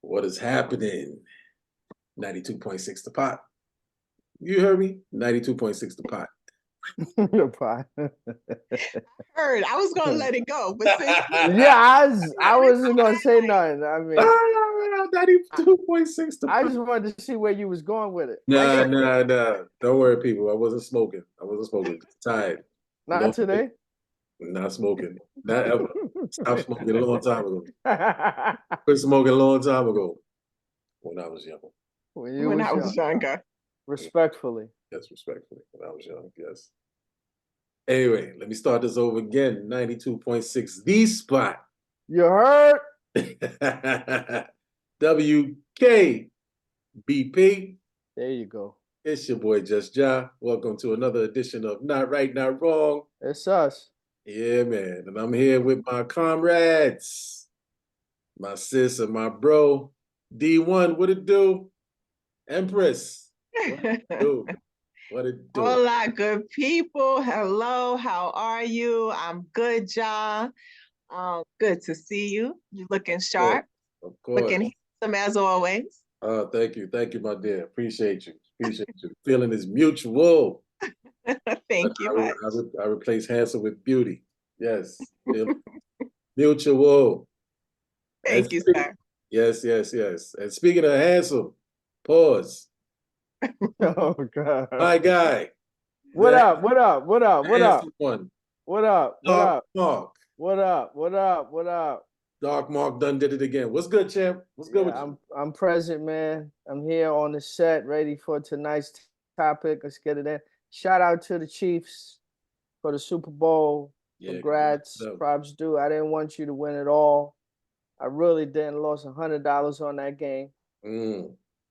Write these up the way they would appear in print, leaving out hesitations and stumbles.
What is happening? 92.6 The Pot. You heard me? 92.6 The Pot. The pot. Heard. I was gonna let it go, but since Yeah, I wasn't gonna say nothing. I mean, 92.6 The I Pot. just wanted to see where you was going with it. Nah. Don't worry, people. I wasn't smoking. Tired. Not today. Not smoking. Not ever. Stopped smoking a long time ago. Quit smoking a long time ago. When I was young. when I was younger. Respectfully. Yes, respectfully. When I was young, yes. Anyway, let me start this over again. 92.6 The Spot. You heard? WKBP. There you go. It's your boy Just Ja. Welcome to another edition of Not Right, Not Wrong. It's us. Yeah, man. And I'm here with my comrades, my sis and my bro. D1, what it do? Empress. What it do? Hola, good people. Hello, how are you? I'm good, Ja. Good to see you. You looking sharp. Of course. Looking handsome as always. Thank you, my dear. Appreciate you. Feeling is mutual. Thank you much. I replace handsome with beauty. Yes. Mutual. Thank you, sir. Yes. And speaking of handsome, pause. Oh God. My guy. What up? Dark Mark done did it again. What's good, champ? What's good with you? I'm present, man. I'm here on the set, ready for tonight's topic. Let's get it in. Shout out to the Chiefs for the Super Bowl. Yeah, congrats. Props due. I didn't want you to win it all. I really didn't. Lost $100 on that game.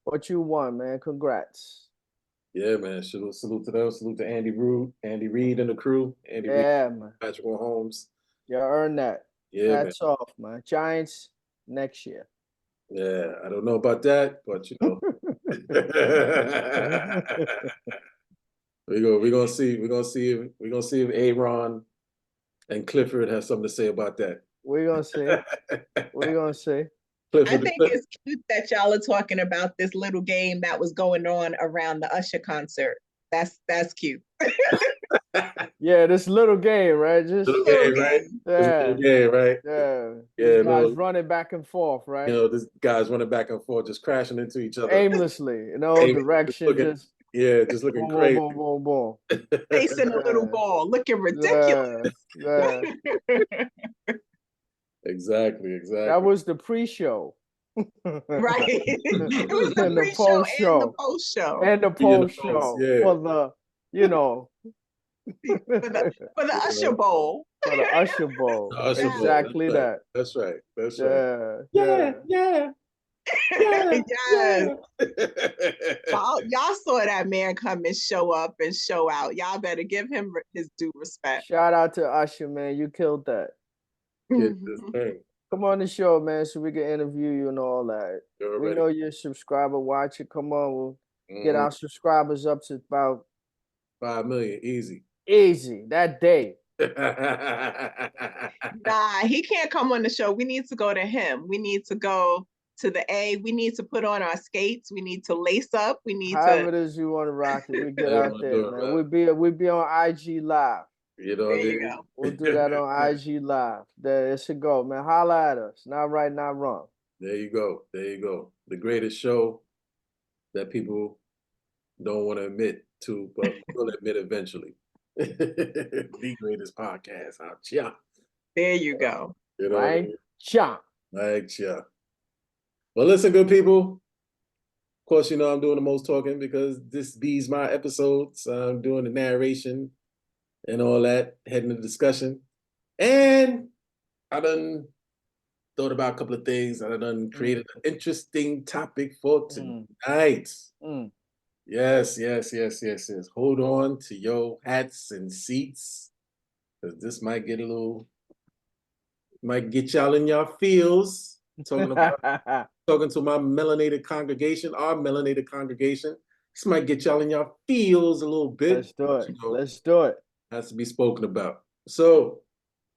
But you won, man. Congrats. Yeah, man. Salute to them. Salute to Andy Reid and the crew. Reid, man. Patrick Mahomes. You earned that. Yeah, Hats off, man. Giants next year. Yeah, I don't know about that, but you know. We're gonna see if Aaron and Clifford have something to say about that. We're gonna see. I think it's cute that y'all are talking about this little game that was going on around the Usher concert. That's cute. Yeah, this little game, right? Just little game, right? Yeah. Little game, right? Yeah. Guys running back and forth, right? You know, this guys running back and forth, just crashing into each other aimlessly, in all directions. Just looking crazy. Boom. Facing a little ball, looking ridiculous. Yeah. Exactly. That was the pre-show. Right. It was the pre-show and the post-show. And the post-show for the, for the Usher Bowl. For the Usher Bowl. Exactly that. That's right. Yeah. Yes. Y'all saw that man come and show up and show out. Y'all better give him his due respect. Shout out to Usher, man. You killed that. Come on the show, man, so we can interview you and all that. We know you're a subscriber. Watch it. Come on, we'll get our subscribers up to about 5 million. Easy that day. Nah, he can't come on the show. We need to go to him. We need to go to the A. We need to put on our skates. We need to lace up. We need however it is you want to rock it. We get out there, man. We'll be on IG Live. You know what I mean? You go. We'll do that on IG Live. There it should go, man. Holla at us. Not right, not wrong. There you go. The greatest show that people don't want to admit to, but will admit eventually. The greatest podcast. There you go. You know, Like Well, listen, good people. Of course, you know I'm doing the most talking because these my episodes. I'm doing the narration and all that, heading the discussion. And I done thought about a couple of things, and I done created an interesting topic for tonight. Yes. Hold on to your hats and seats, because this might get y'all in your feels. Talking to my melanated congregation, our melanated congregation. This might get y'all in your feels a little bit. Let's do it. Let's do it. Has to be spoken about. So,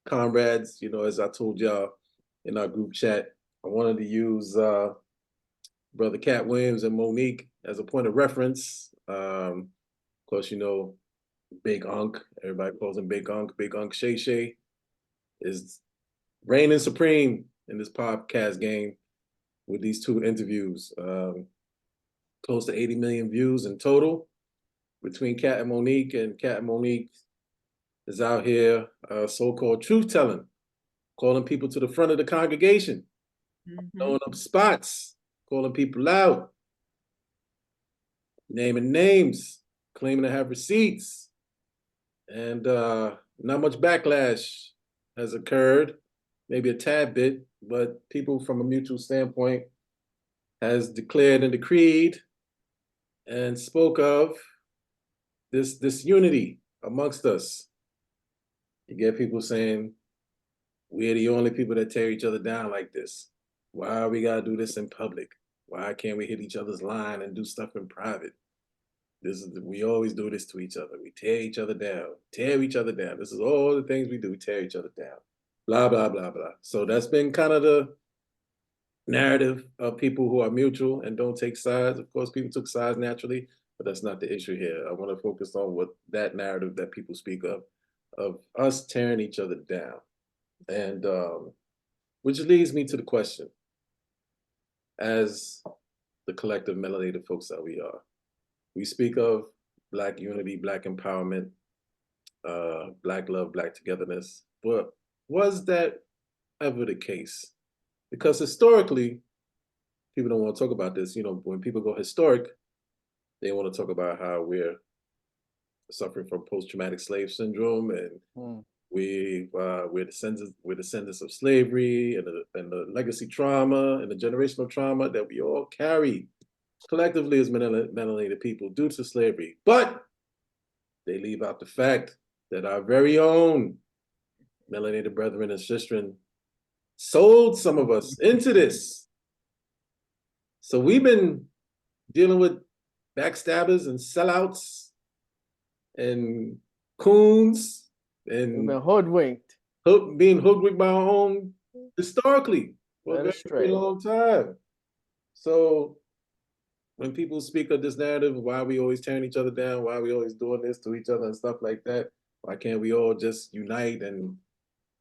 comrades, as I told y'all in our group chat, I wanted to use brother Cat Williams and Monique as a point of reference. Of course, you know, Big Unk, everybody calls him Big Unk. Big Unk Shay Shay is reigning supreme in this podcast game with these two interviews. Close to 80 million views in total between Cat and Monique, and Cat and Monique is out here so-called truth-telling, calling people to the front of the congregation, throwing up spots, calling people out, naming names, claiming to have receipts, and not much backlash has occurred, maybe a tad bit, but people from a mutual standpoint has declared and decreed and spoke of this unity amongst us. You get people saying, we're the only people that tear each other down like this. Why we gotta do this in public? Why can't we hit each other's line and do stuff in private? We always do this to each other. We tear each other down, tear each other down. This is all the things we do, we tear each other down. Blah, blah, blah, blah. So that's been kind of the narrative of people who are mutual and don't take sides. Of course, people took sides naturally, but that's not the issue here. I want to focus on what that narrative that people speak of us tearing each other down. And which leads me to the question, as the collective melanated folks that we are, we speak of Black unity, Black empowerment, Black love, Black togetherness, but was that ever the case? Because historically, people don't want to talk about this. You know, when people go historic, they want to talk about how we're suffering from post-traumatic slave syndrome, and we're descendants of slavery and the legacy trauma and the generational trauma that we all carry collectively as melanated people due to slavery. But they leave out the fact that our very own melanated brethren and sistren sold some of us into this. So we've been dealing with backstabbers and sellouts and coons and we've been hoodwinked. Being hoodwinked by our own historically for a very long time. So when people speak of this narrative, why are we always tearing each other down? Why are we always doing this to each other and stuff like that? Why can't we all just unite and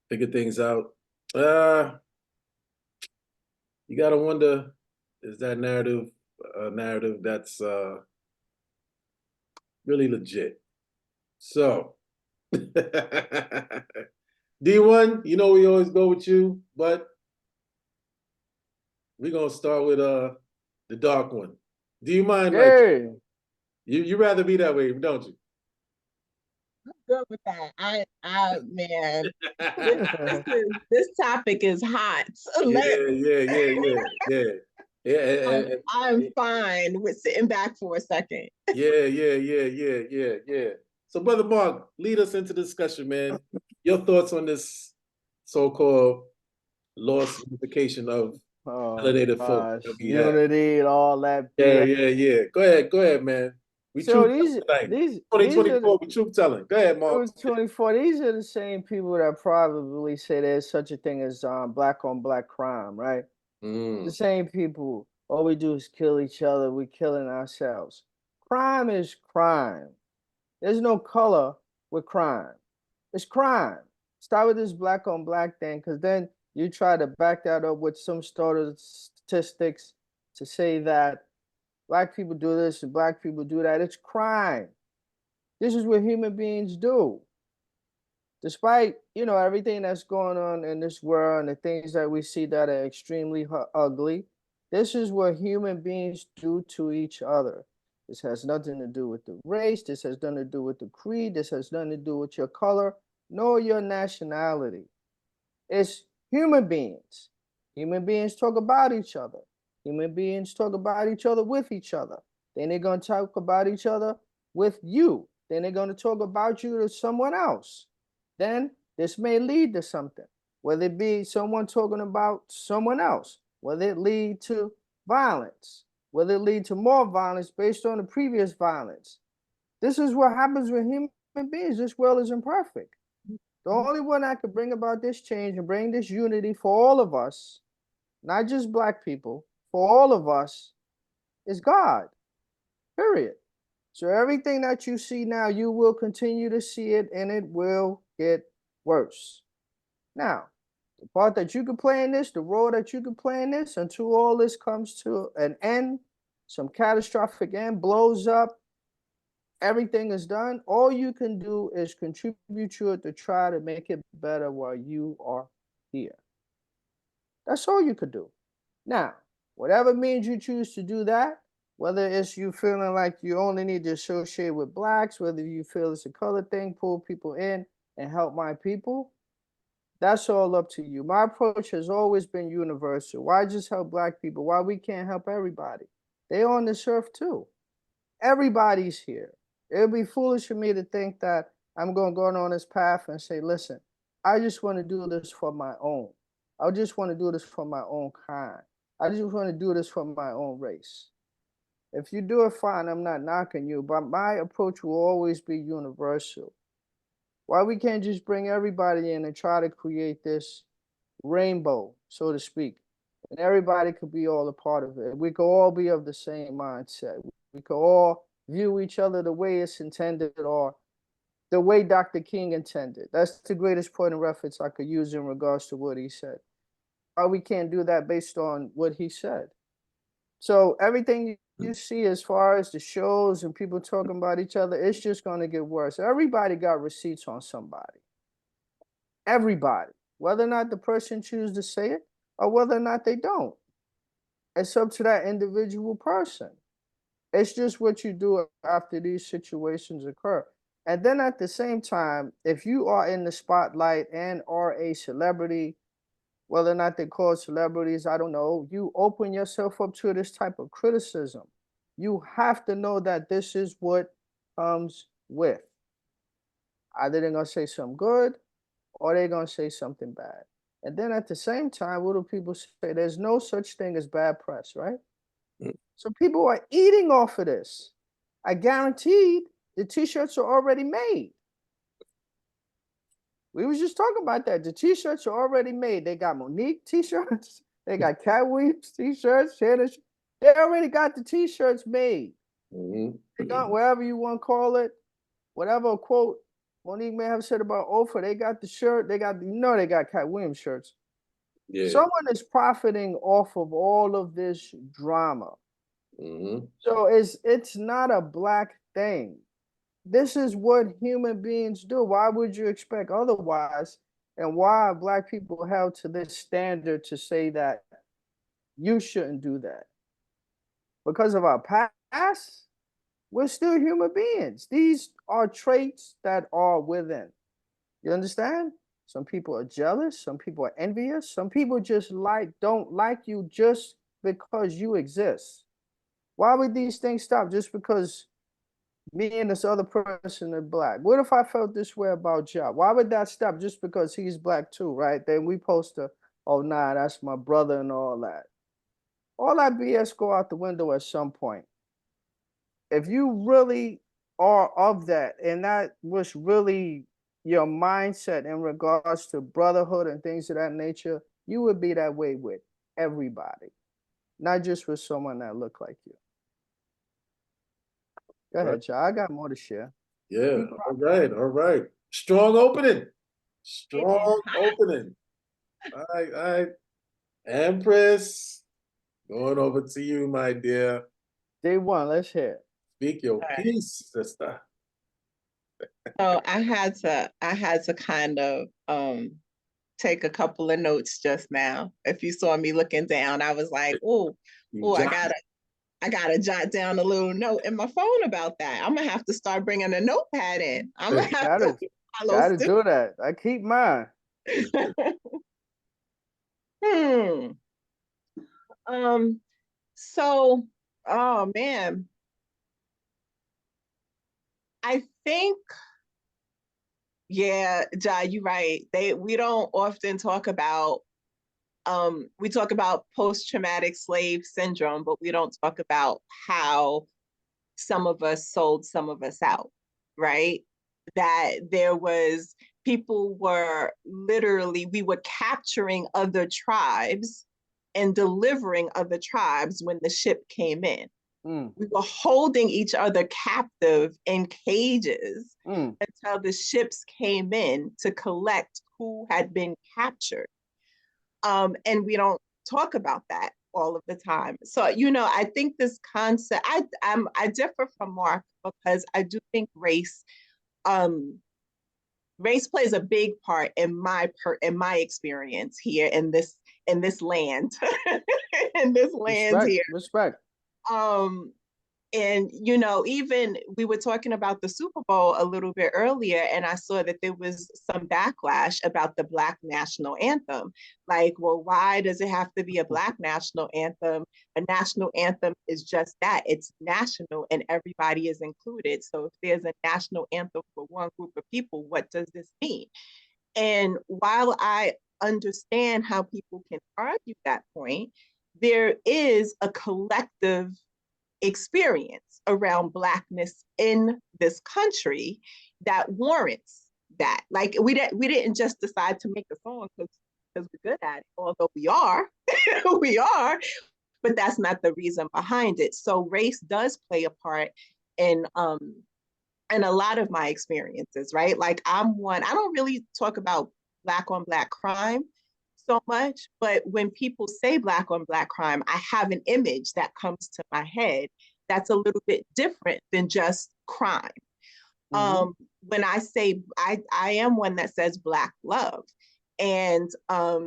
figure things out? You gotta wonder, is that narrative a narrative that's really legit? So, D1, you know we always go with you, but we're gonna start with the dark one. Do you mind? Hey. Like, you rather be that way, don't you? I'm good with that. Man, this topic is hot. Yeah. I'm fine with sitting back for a second. Yeah. So, Brother Mark, lead us into the discussion, man. Your thoughts on this so-called lost unification of melanated folk. Unity and all that. Yeah. Go ahead, man. So these 2024, we truth telling. Go ahead, Mark. 2024. These are the same people that probably say there's such a thing as black on black crime, right? The same people. All we do is kill each other. We're killing ourselves. Crime is crime. There's no color with crime. It's crime. Start with this black on black thing, because then you try to back that up with some sort of statistics to say that Black people do this and Black people do that. It's crime. This is what human beings do. Despite, everything that's going on in this world and the things that we see that are extremely ugly, this is what human beings do to each other. This has nothing to do with the race. This has nothing to do with the creed. This has nothing to do with your color, nor your nationality. It's human beings. Human beings talk about each other. Human beings talk about each other with each other. Then they're going to talk about each other with you. Then they're going to talk about you to someone else. Then this may lead to something, whether it be someone talking about someone else, whether it lead to violence, whether it lead to more violence based on the previous violence. This is what happens with human beings. This world is imperfect. The only one that could bring about this change and bring this unity for all of us, not just Black people, for all of us, is God, period. So everything that you see now, you will continue to see it, and it will get worse. Now, the part that you can play in this, the role that you can play in this, until all this comes to an end, some catastrophic end, blows up, everything is done, all you can do is contribute to it to try to make it better while you are here. That's all you could do. Now, whatever means you choose to do that, whether it's you feeling like you only need to associate with blacks, whether you feel it's a color thing, pull people in and help my people, that's all up to you. My approach has always been universal. Why just help black people? Why we can't help everybody? They on this earth too. Everybody's here. It would be foolish for me to think that I'm going to go on this path and say, listen, I just want to do this for my own. I just want to do this for my own kind. I just want to do this for my own race. If you do it, fine, I'm not knocking you, but my approach will always be universal. Why we can't just bring everybody in and try to create this rainbow, so to speak, and everybody could be all a part of it. We could all be of the same mindset. We could all view each other the way it's intended, or the way Dr. King intended. That's the greatest point of reference I could use in regards to what he said. Why we can't do that based on what he said? So everything you see as far as the shows and people talking about each other, it's just going to get worse. Everybody got receipts on somebody. Everybody. Whether or not the person chooses to say it or whether or not they don't. It's up to that individual person. It's just what you do after these situations occur. And then at the same time, if you are in the spotlight and are a celebrity, whether or not they call celebrities, I don't know, you open yourself up to this type of criticism. You have to know that this is what comes with. Either they're going to say something good or they're going to say something bad. And then at the same time, what do people say? There's no such thing as bad press, right? So people are eating off of this. I guaranteed the t-shirts are already made. We was just talking about that. The t-shirts are already made. They got Monique t-shirts. They got Cat Williams t-shirts. They already got the t-shirts made. They got whatever you want to call it. Whatever quote Monique may have said about Oprah, they got the shirt. They got, they got Cat Williams shirts. Yeah. Someone is profiting off of all of this drama. So it's not a black thing. This is what human beings do. Why would you expect otherwise? And why are black people held to this standard to say that you shouldn't do that? Because of our past, we're still human beings. These are traits that are within. You understand? Some people are jealous. Some people are envious. Some people just don't like you just because you exist. Why would these things stop just because me and this other person are black? What if I felt this way about Ja? Why would that stop just because he's black too, right? Then we post to, oh, nah, that's my brother and all that. All that BS go out the window at some point. If you really are of that, and that was really your mindset in regards to brotherhood and things of that nature, you would be that way with everybody, not just with someone that looked like you. Go ahead, y'all. I got more to share. Yeah. All right. Strong opening. All right. Empress, going over to you, my dear. Day one, let's hear it. Speak your piece, sister. So I had to kind of take a couple of notes just now. If you saw me looking down, I was like, oh, I gotta jot down a little note in my phone about that. I'm gonna have to start bringing a notepad in. I'm gonna have to do that. I keep mine. So, oh man, I think, yeah, Ja, you're right. We don't often talk about. We talk about post-traumatic slave syndrome, but we don't talk about how some of us sold some of us out, right? That people were literally, we were capturing other tribes and delivering other tribes when the ship came in, We were holding each other captive in cages until the ships came in to collect who had been captured. And we don't talk about that all of the time. So, you know, I think this concept, I differ from Mark because I do think race plays a big part in my experience here in this land, in this land here. Respect. And you know, even we were talking about the Super Bowl a little bit earlier, and I saw that there was some backlash about the Black national anthem. Like, well, why does it have to be a Black national anthem? A national anthem is just that, it's national and everybody is included. So if there's a national anthem for one group of people, what does this mean? And while I understand how people can argue that point, there is a collective experience around Blackness in this country that warrants that. Like, we didn't just decide to make a song because we're good at it, although we are, we are, but that's not the reason behind it. So race does play a part in a lot of my experiences, right? Like, I don't really talk about Black on Black crime so much, but when people say Black on Black crime, I have an image that comes to my head that's a little bit different than just crime. When I say, I am one that says Black love. And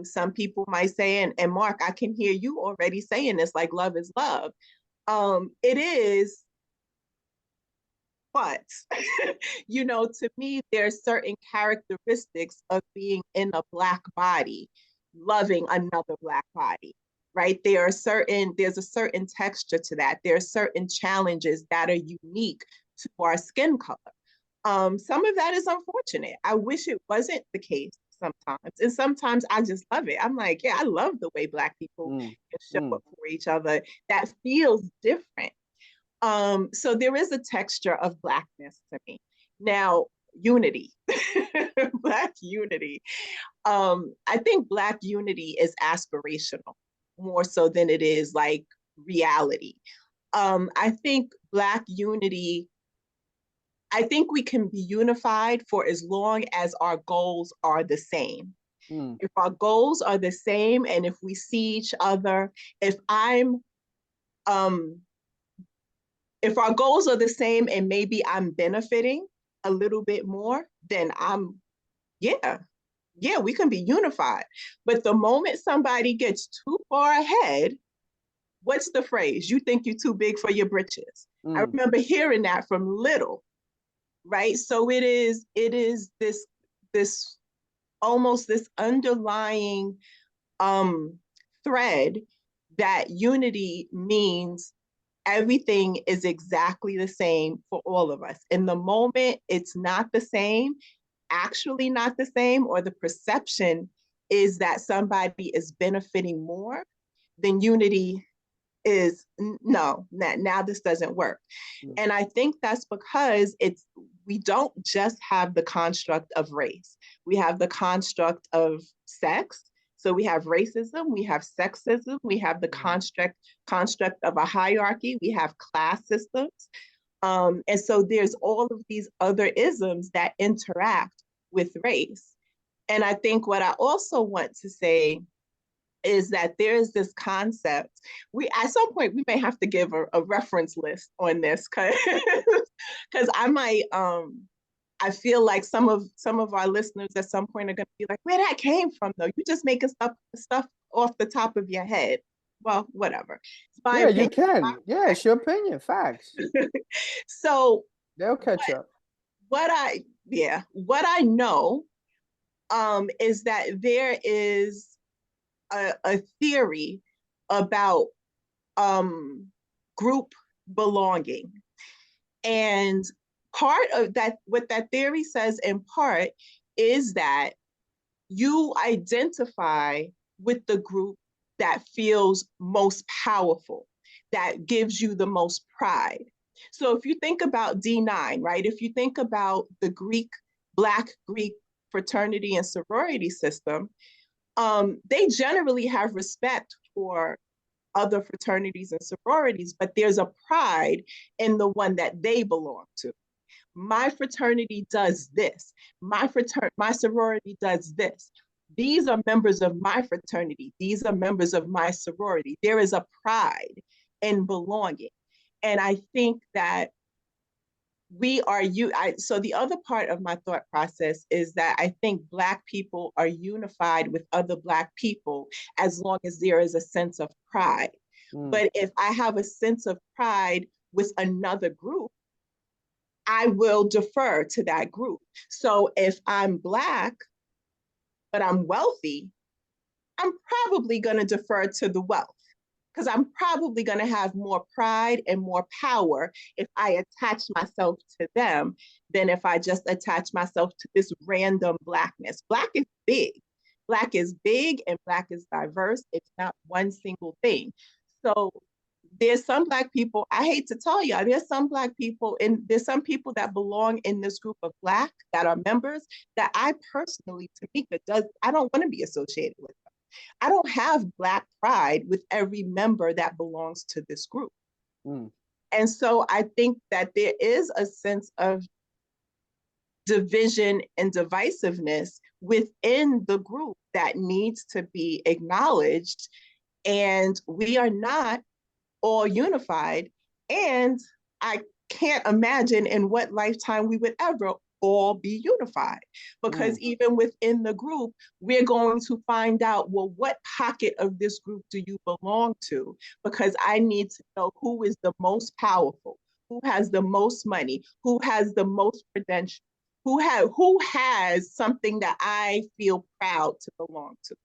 some people might say, and Mark, I can hear you already saying this, like, love is love. It is, but, you know, to me, there's certain characteristics of being in a Black body, loving another Black body, right? There's a certain texture to that. There are certain challenges that are unique to our skin color. Some of that is unfortunate. I wish it wasn't the case sometimes. And sometimes I just love it. I'm like, yeah, I love the way Black people can show up for each other. That feels different. So there is a texture of Blackness to me. Now, unity, Black unity. I think Black unity is aspirational more so than it is like reality. I think Black unity, I think we can be unified for as long as our goals are the same. If our goals are the same, and if we see each other, if our goals are the same and maybe I'm benefiting a little bit more, then we can be unified. But the moment somebody gets too far ahead, what's the phrase? You think you're too big for your britches. I remember hearing that from little, right? So it is this almost this underlying thread that unity means everything is exactly the same for all of us. In the moment it's not the same, actually not the same, or the perception is that somebody is benefiting more, then unity is no, now this doesn't work. And I think that's because we don't just have the construct of race. We have the construct of sex. So we have racism, we have sexism, we have the construct of a hierarchy, we have class systems. And so there's all of these other isms that interact with race. And I think what I also want to say is that there is this concept, at some point we may have to give a reference list on this, because I might, I feel like some of our listeners at some point are going to be like, where that came from though? You just making stuff off the top of your head. Well, whatever. Yeah, opinion. You can. Yeah, it's your opinion. Facts. So they'll catch up. What I know is that there is a theory about group belonging. And part of that, what that theory says in part, is that you identify with the group that feels most powerful, that gives you the most pride. So if you think about D9, right? If you think about the Black Greek fraternity and sorority system, they generally have respect for other fraternities and sororities, but there's a pride in the one that they belong to. My fraternity does this. My sorority does this. These are members of my fraternity. These are members of my sorority. There is a pride in belonging. And I think that so the other part of my thought process is that I think Black people are unified with other Black people as long as there is a sense of pride. But if I have a sense of pride with another group, I will defer to that group. So if I'm Black, but I'm wealthy, I'm probably going to defer to the wealth, because I'm probably going to have more pride and more power if I attach myself to them than if I just attach myself to this random Blackness. Black is big. Black is big and Black is diverse. It's not one single thing. So there's some Black people, I hate to tell y'all, there's some Black people and there's some people that belong in this group of Black that are members that I personally, Tamika, I don't want to be associated with them. I don't have Black pride with every member that belongs to this group. And so I think that there is a sense of division and divisiveness within the group that needs to be acknowledged. And we are not all unified. And I can't imagine in what lifetime we would ever all be unified, because even within the group, we're going to find out, well, what pocket of this group do you belong to? Because I need to know who is the most powerful, who has the most money, who has the most credentials, who has something that I feel proud to belong to.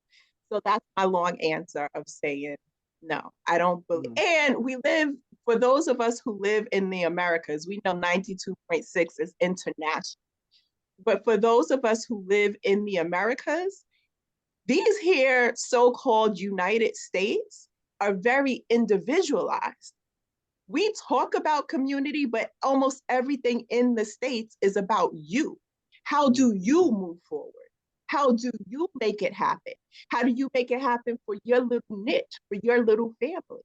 So that's my long answer of saying, no, I don't believe. And we live, for those of us who live in the Americas, we know 92.6 is international. But for those of us who live in the Americas, these here so-called United States are very individualized. We talk about community, but almost everything in the States is about you. How do you move forward? How do you make it happen? How do you make it happen for your little niche, for your little family?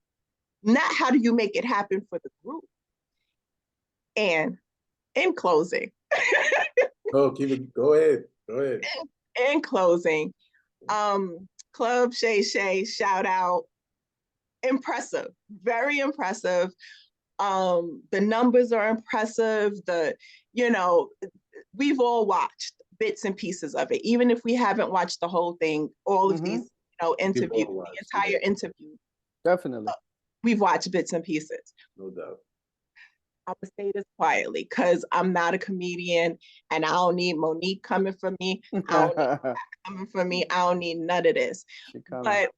Not how do you make it happen for the group? And in closing, go ahead. In closing, Club Shay Shay, shout out. Impressive, very impressive. The numbers are impressive. We've all watched bits and pieces of it, even if we haven't watched the whole thing, all of these, interviews, the entire interview. Definitely. We've watched bits and pieces. No doubt. I would say this quietly because I'm not a comedian and I don't need Monique coming for me. I don't need coming for me. I don't need none of this. But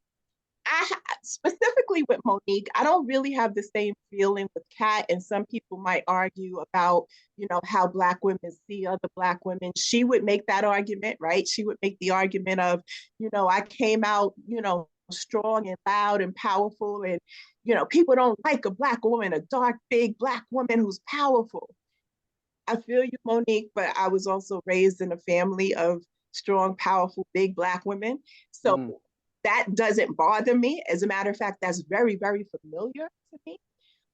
specifically with Monique, I don't really have the same feeling with Kat, and some people might argue about, how Black women see other Black women. She would make that argument, right? She would make the argument of, I came out, strong and loud and powerful, and people don't like a Black woman, a dark, big Black woman who's powerful. I feel you, Monique, but I was also raised in a family of strong, powerful, big Black women. So that doesn't bother me. As a matter of fact, that's very, very familiar to me.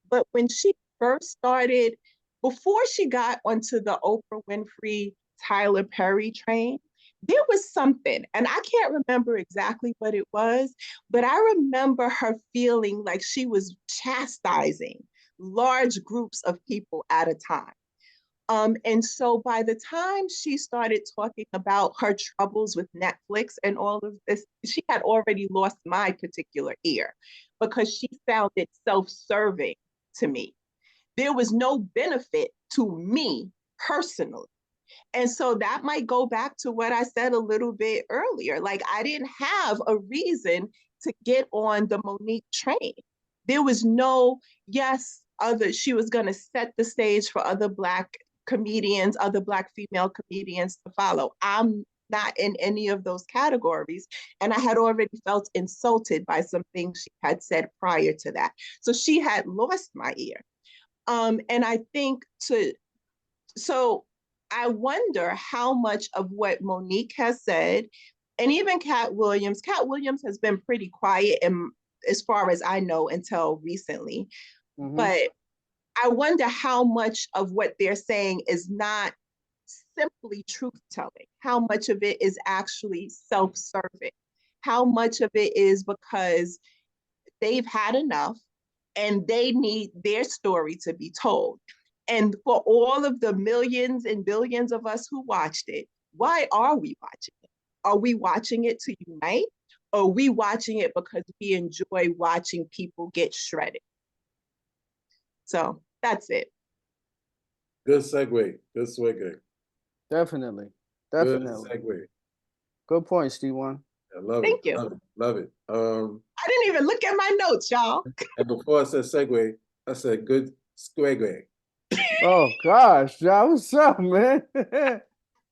But when she first started, before she got onto the Oprah Winfrey, Tyler Perry train, there was something, and I can't remember exactly what it was, but I remember her feeling like she was chastising large groups of people at a time. And so by the time she started talking about her troubles with Netflix and all of this, she had already lost my particular ear because she sounded self-serving to me. There was no benefit to me personally. And so that might go back to what I said a little bit earlier. Like, I didn't have a reason to get on the Monique train. There was no, she was going to set the stage for other Black comedians, other Black female comedians to follow. I'm not in any of those categories. And I had already felt insulted by some things she had said prior to that. So she had lost my ear. And I think so I wonder how much of what Monique has said, and even Cat Williams has been pretty quiet as far as I know, until recently. Mhm. But I wonder how much of what they're saying is not simply truth telling, how much of it is actually self-serving, how much of it is because they've had enough and they need their story to be told. And for all of the millions and billions of us who watched it, why are we watching it? Are we watching it to unite? Or are we watching it because we enjoy watching people get shredded? So that's it. Good segue. Good segue. Definitely. Good Definitely. segue. Good point, Steve-1. I love Thank it. you. Love it. Love it. I didn't even look at my notes, y'all. And before I said segue, I said good segue. Oh gosh, John, what's up, man?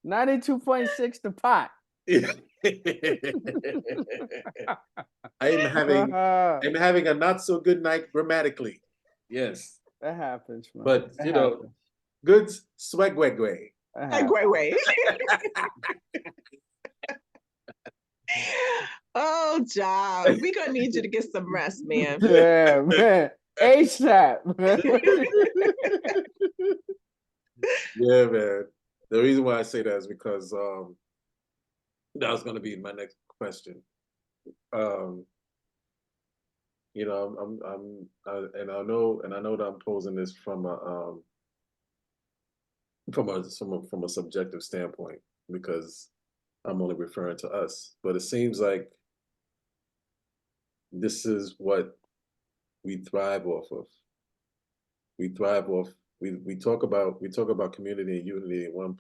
92.6 the pot. I'm having a not so good night grammatically. Yes. That happens, man. But That you know, happens. good swagway. That A happens. great way. Oh, John, we gonna need you to get some rest, man. Yeah, man. ASAP, man. Yeah, man. The reason why I say that is because that was gonna be my next question. You know, and I know that I'm posing this from a subjective standpoint because I'm only referring to us, but it seems like this is what we thrive off of. We thrive off. We talk about community and unity in one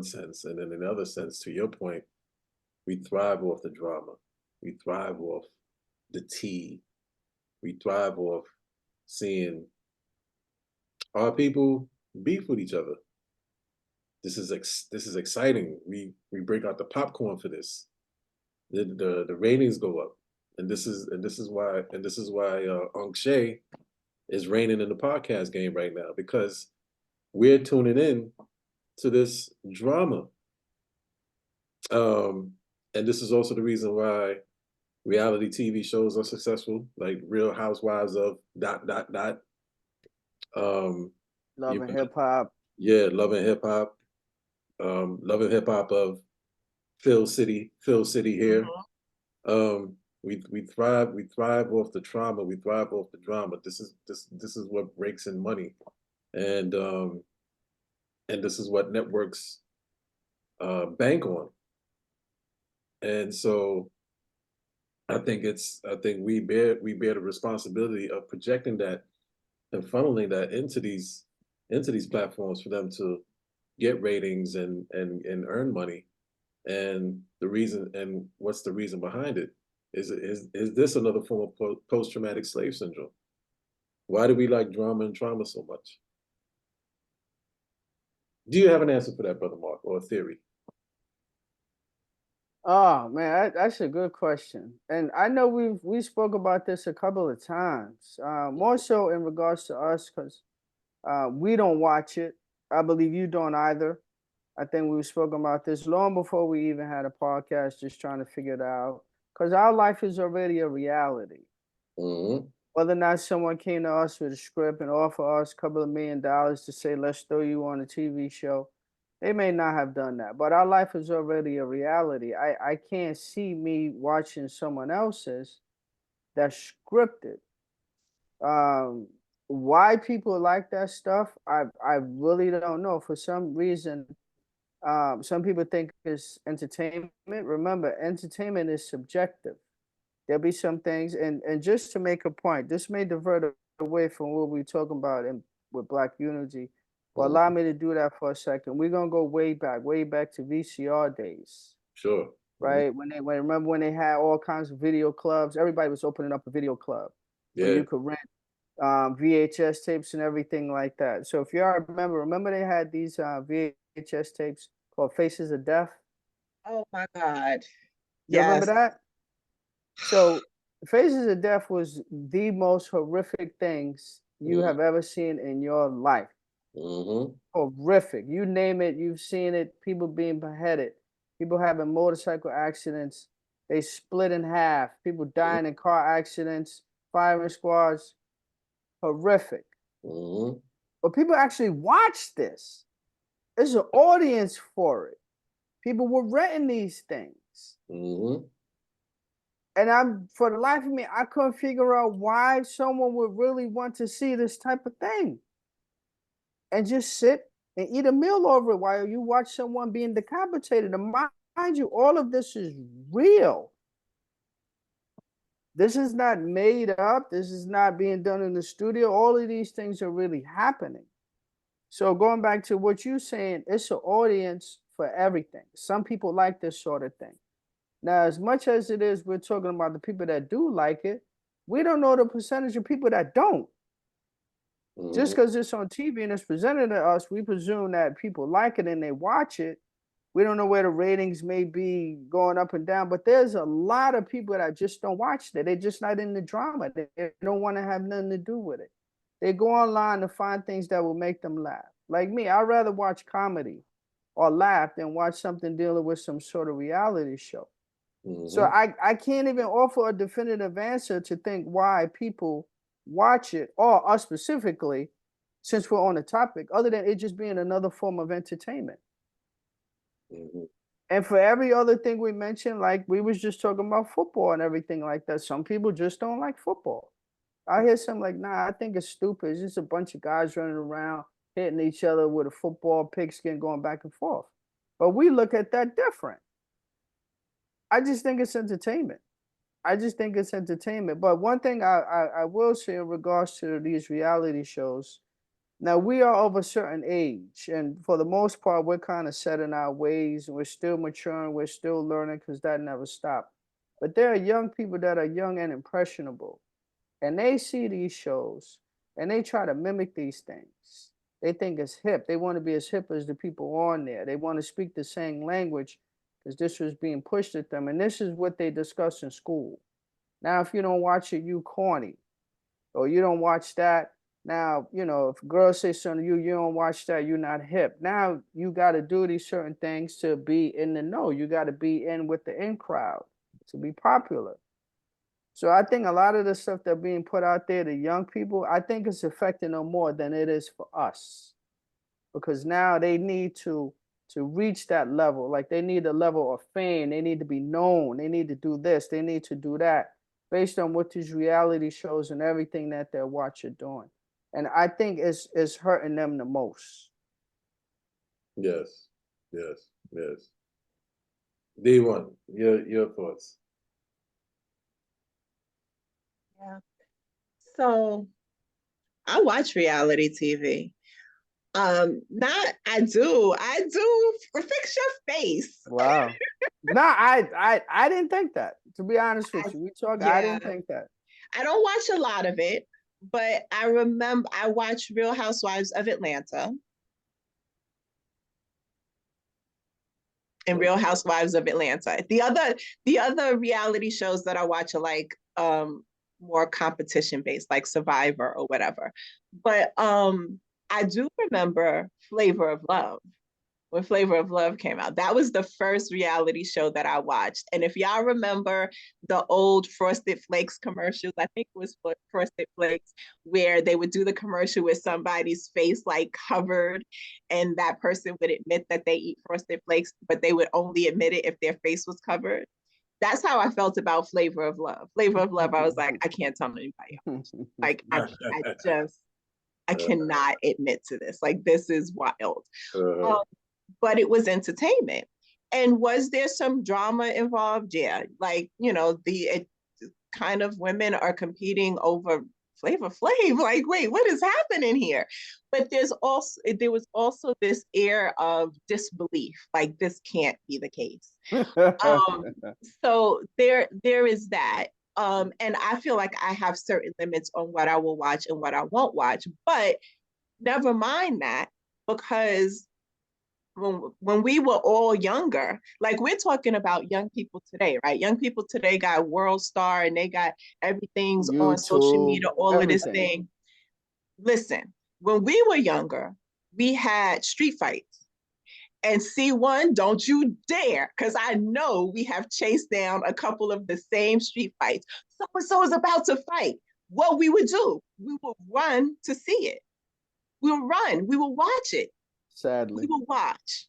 sense, and then in another sense, to your point, we thrive off the drama. We thrive off the tea. We thrive off seeing our people beef with each other. This is exciting. We break out the popcorn for this. The ratings go up, and this is why Unk Shay is reigning in the podcast game right now because we're tuning in to this drama. And this is also the reason why reality TV shows are successful, like Real Housewives of ... Love and hip hop. Yeah, Love and Hip Hop. Love and Hip Hop of Phil City here. We thrive off the trauma. We thrive off the drama. This is what breaks in money, and this is what networks bank on. And so I think we bear the responsibility of projecting that and funneling that into these platforms for them to get ratings and earn money. And the reason, and what's the reason behind it? Is this another form of post-traumatic slave syndrome? Why do we like drama and trauma so much? Do you have an answer for that, Brother Mark, or a theory? Oh man, that's a good question, and I know we spoke about this a couple of times. More so in regards to us, because we don't watch it. I believe you don't either. I think we were spoken about this long before we even had a podcast, just trying to figure it out. Because our life is already a reality. Mm-hmm. Whether or not someone came to us with a script and offer us a couple of $1 million to say, let's throw you on a TV show, they may not have done that. But our life is already a reality. I can't see me watching someone else's that's scripted. Why people like that stuff, I really don't know. For some reason, some people think it's entertainment. Remember, entertainment is subjective. There'll be some things, and just to make a point, this may divert away from what we're talking about with Black Unity. But allow me to do that for a second. We're gonna go way back to VCR days. Sure. Right? Remember when they had all kinds of video clubs? Everybody was opening up a video club where Yeah. you could rent VHS tapes and everything like that. So if y'all remember they had these VHS tapes called Faces of Death. Oh my God. You remember that? So Faces of Death was the most horrific things you have ever seen in your life. Horrific. You name it, you've seen it. People being beheaded, people having motorcycle accidents. They split in half. People dying in car accidents, firing squads. Horrific. But people actually watch this. There's an audience for it. People were renting these things. And for the life of me, I couldn't figure out why someone would really want to see this type of thing and just sit and eat a meal over it while you watch someone being decapitated. And mind you, all of this is real. This is not made up. This is not being done in the studio. All of these things are really happening. So going back to what you're saying, it's an audience for everything. Some people like this sort of thing. Now, as much as it is, we're talking about the people that do like it, we don't know the percentage of people that don't. Just because it's on TV and it's presented to us, we presume that people like it and they watch it. We don't know where the ratings may be going up and down, but there's a lot of people that just don't watch that. They're just not in the drama. They don't want to have nothing to do with it. They go online to find things that will make them laugh. Like me, I'd rather watch comedy or laugh than watch something dealing with some sort of reality show. So I can't even offer a definitive answer to think why people watch it, or us specifically, since we're on the topic, other than it just being another form of entertainment. And for every other thing we mentioned, like we was just talking about football and everything like that, some people just don't like football. I hear some like, nah, I think it's stupid. It's just a bunch of guys running around, hitting each other with a football pigskin going back and forth. But we look at that different. I just think it's entertainment. But one thing I will say in regards to these reality shows, now we are of a certain age, and for the most part, we're kind of set in our ways, and we're still maturing, we're still learning, because that never stopped. But there are young people that are young and impressionable, and they see these shows, and they try to mimic these things. They think it's hip. They want to be as hip as the people on there. They want to speak the same language, because this was being pushed at them. And this is what they discuss in school. Now, if you don't watch it, you corny. Or you don't watch that. Now, you know, if girls say something to you, you don't watch that, you're not hip. Now you got to do these certain things to be in the know. You got to be in with the in crowd to be popular. So I think a lot of the stuff that's being put out there to young people, I think it's affecting them more than it is for us. Because now they need to reach that level. Like they need a level of fame. They need to be known. They need to do this. They need to do that based on what these reality shows and everything that they're watching doing. And I think it's hurting them the most. Yes. D1, your thoughts. Yeah. So I watch reality TV. I do fix your face. Wow. No, I didn't think that. To be honest with you, I didn't think that. I don't watch a lot of it, but I remember I watched Real Housewives of Atlanta and Real Housewives of Atlanta. The other reality shows that I watch are like more competition based, like Survivor or whatever. But I do remember Flavor of Love. When Flavor of Love came out, that was the first reality show that I watched. And if y'all remember the old Frosted Flakes commercials, I think it was Frosted Flakes, where they would do the commercial with somebody's face like covered, and that person would admit that they eat Frosted Flakes, but they would only admit it if their face was covered. That's how I felt about Flavor of Love. Flavor of Love, I was like, I can't tell anybody else. Like, I cannot admit to this. Like, this is wild. But it was entertainment. And was there some drama involved? Yeah. Like, you know, kind of women are competing over Flavor Flav. Like, wait, what is happening here? But there was also this air of disbelief. Like, this can't be the case. So there is that. And I feel like I have certain limits on what I will watch and what I won't watch. But never mind that, because when we were all younger, like we're talking about young people today, right? Young people today got World Star and they got everything's YouTube, on social media, all everything. Of this thing. Listen, when we were younger, we had street fights. And C1, don't you dare, because I know we have chased down a couple of the same street fights. So-and-so is about to fight. What we would do, we would run to see it. We will run, we will watch it. Sadly. We will watch.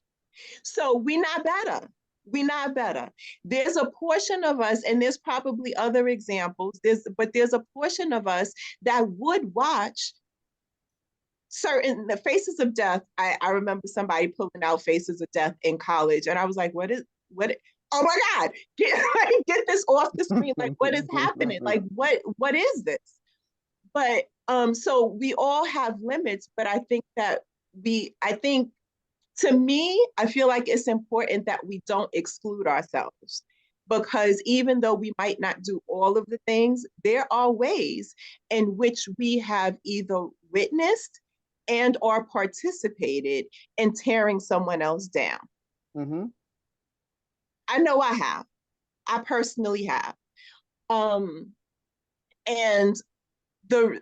So we're not better. We're not better. There's a portion of us, and there's probably other examples, but there's a portion of us that would watch the Faces of Death. I remember somebody pulling out Faces of Death in college, and I was like, what? Oh my God, get this off the screen. Like, what is happening? Like, what is this? But so we all have limits, but I think to me, I feel like it's important that we don't exclude ourselves, because even though we might not do all of the things, there are ways in which we have either witnessed and or participated in tearing someone else down. Mm-hmm. I know I have. I personally have. And the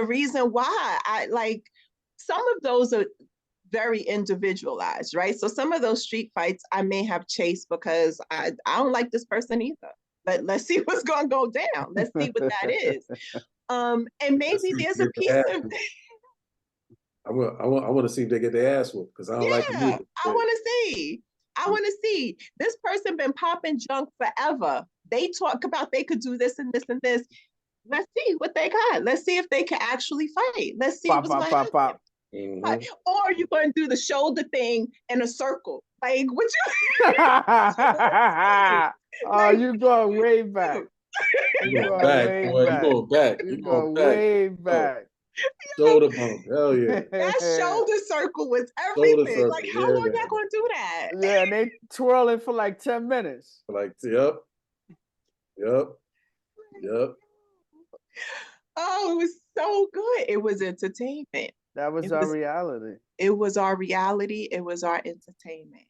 reason why some of those are very individualized, right? So some of those street fights I may have chased because I don't like this person either. But let's see what's gonna go down. Let's see what that is. And maybe there's a piece of I want to see if they get their ass whooped, because I don't like the movie. I want to see. This person been popping junk forever. They talk about they could do this and this and this. Let's see what they got. Let's see if they can actually fight. Let's see what's going to happen. Mm-hmm. Or you're going to do the shoulder thing in a circle. Like, what you? Oh, you going way back. You going back, boy. You going back. You going way back. Shoulder bump. Hell yeah. That shoulder circle was everything. Like, how long y'all going to do that? Yeah, they twirling for like 10 minutes. Yep. Oh, it was so good. It was entertainment. That was our reality. It was our reality. It was our entertainment.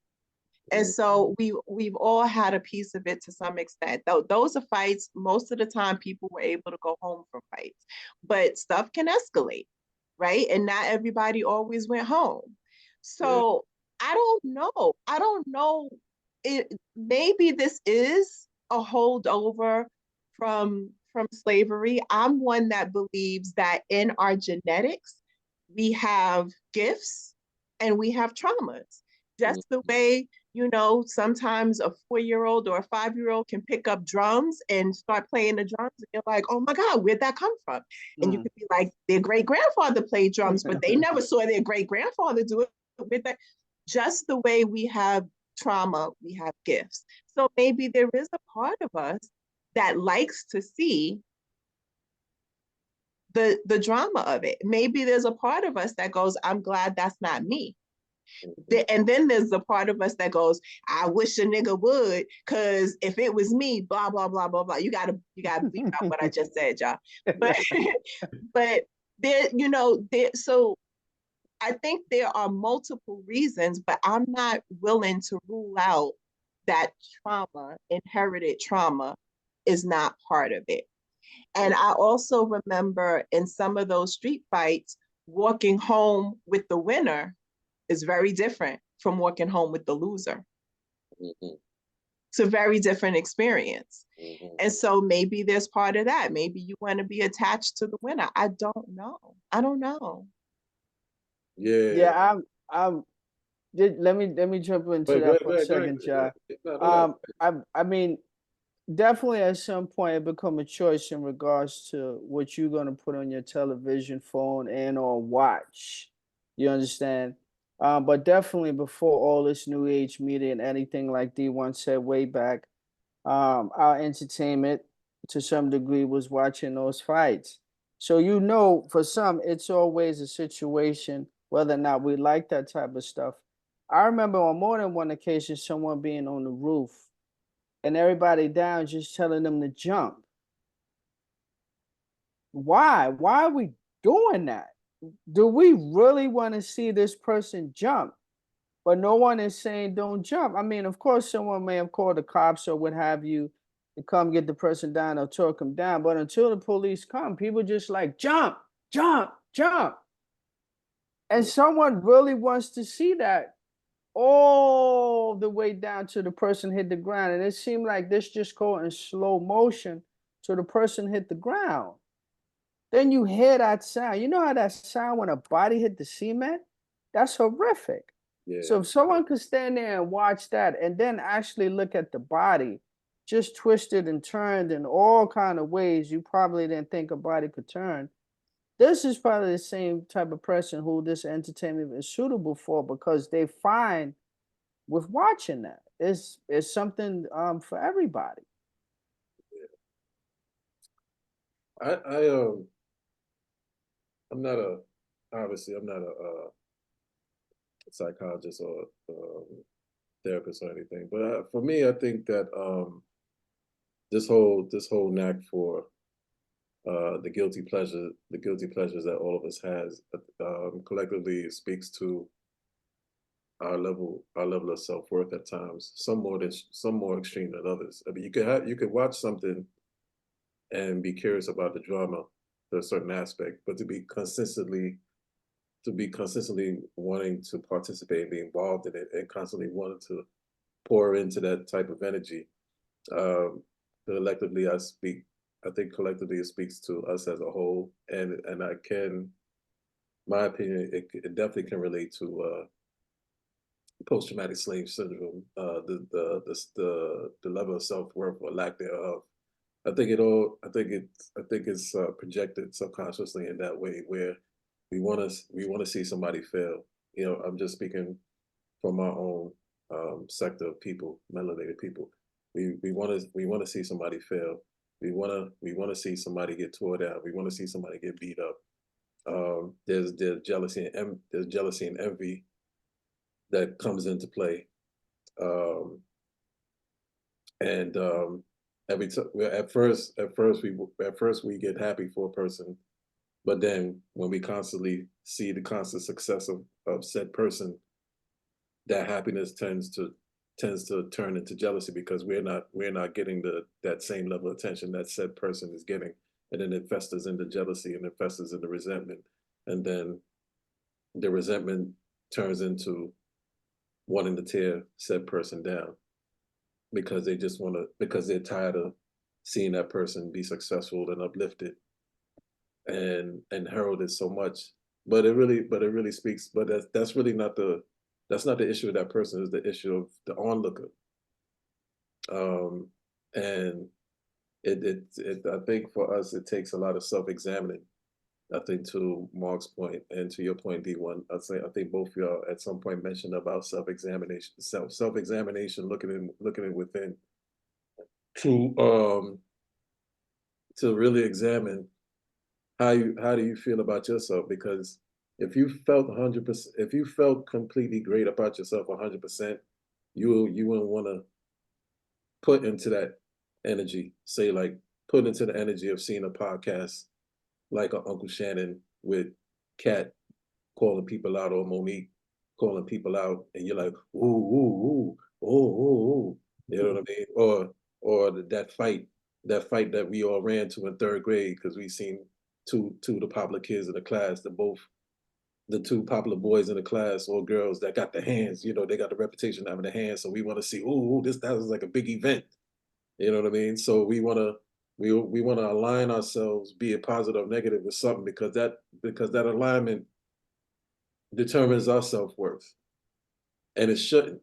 And so we've all had a piece of it to some extent. Though those are fights, most of the time people were able to go home from fights. But stuff can escalate, right? And not everybody always went home. So I don't know. Maybe this is a holdover from slavery. I'm one that believes that in our genetics, we have gifts and we have traumas. Just the way, sometimes a 4-year-old or a 5-year-old can pick up drums and start playing the drums. And you're like, oh my God, where'd that come from? And you could be like, their great-grandfather played drums, but they never saw their great-grandfather do it with that. Just the way we have trauma, we have gifts. So maybe there is a part of us that likes to see the drama of it. Maybe there's a part of us that goes, I'm glad that's not me. And then there's the part of us that goes, I wish a nigga would, because if it was me, blah, blah, blah, blah, blah. You gotta bleep out what I just said, y'all. But there, so I think there are multiple reasons, but I'm not willing to rule out that trauma, inherited trauma, is not part of it. And I also remember in some of those street fights, walking home with the winner is very different from walking home with the loser. Mm-hmm. It's a very different experience. Mm-hmm. And so maybe there's part of that. Maybe you want to be attached to the winner. I don't know. Yeah. Let me jump into that for a second, John. I mean, definitely at some point it become a choice in regards to what you're going to put on your television, phone, and or watch. You understand? But definitely before all this new age media and anything like D1 said way back, our entertainment to some degree was watching those fights. So for some, it's always a situation whether or not we like that type of stuff. I remember on more than one occasion someone being on the roof and everybody down just telling them to jump. Why? Why are we doing that? Do we really want to see this person jump? But no one is saying don't jump. I mean, of course, someone may have called the cops or what have you to come get the person down or talk them down. But until the police come, people just like jump, jump, jump. And someone really wants to see that all the way down to the person hit the ground. And it seemed like this just go in slow motion till the person hit the ground. Then you hear that sound. You know how that sound when a body hit the cement? That's horrific. Yeah. So if someone could stand there and watch that and then actually look at the body, just twisted and turned in all kind of ways you probably didn't think a body could turn. This is probably the same type of person who this entertainment is suitable for because they find with watching that it's something for everybody. I'm not a obviously I'm not a psychologist or therapist or anything, but for me, I think that this whole knack for the guilty pleasures that all of us has collectively speaks to our level of self-worth at times, some more extreme than others. I mean, you could watch something and be curious about the drama to a certain aspect, but to be consistently wanting to participate and be involved in it and constantly wanting to pour into that type of energy. Collectively, I think collectively it speaks to us as a whole, and my opinion, it definitely can relate to post-traumatic slave syndrome, the level of self-worth or lack thereof. I think it's projected subconsciously in that way where we want to see somebody fail. You know, I'm just speaking from my own sector of people, melanated people. We want to see somebody fail. We want to see somebody get tore down. We want to see somebody get beat up. There's jealousy and envy that comes into play. And every time at first we get happy for a person, but then when we constantly see the constant success of said person, that happiness tends to turn into jealousy because we're not getting that same level of attention that said person is getting, and then it festers into jealousy and it festers into resentment, and then the resentment turns into wanting to tear said person down because they're tired of seeing that person be successful and uplifted and heralded so much. But it really speaks. But that's really not the issue of that person. It's the issue of the onlooker. And I think for us it takes a lot of self-examining. I think to Mark's point and to your point, D1, I think both of y'all at some point mentioned about self-examination, looking in within to really examine how do you feel about yourself, because if you felt 100%, if you felt completely great about yourself 100%, you wouldn't want to put into that energy, say like put into the energy of seeing a podcast like Uncle Shannon with Kat calling people out, or Monique calling people out, and you're like, ooh, ooh, ooh, ooh, ooh, ooh. You know what I mean? Or that fight that we all ran to in third grade because we seen two of the popular kids in the class, the two popular boys in the class or girls that got the hands, you know, they got the reputation of having the hands. So we want to see, ooh, that was like a big event. You know what I mean? So we want to align ourselves, be it positive or negative with something, because that alignment determines our self-worth. And it shouldn't.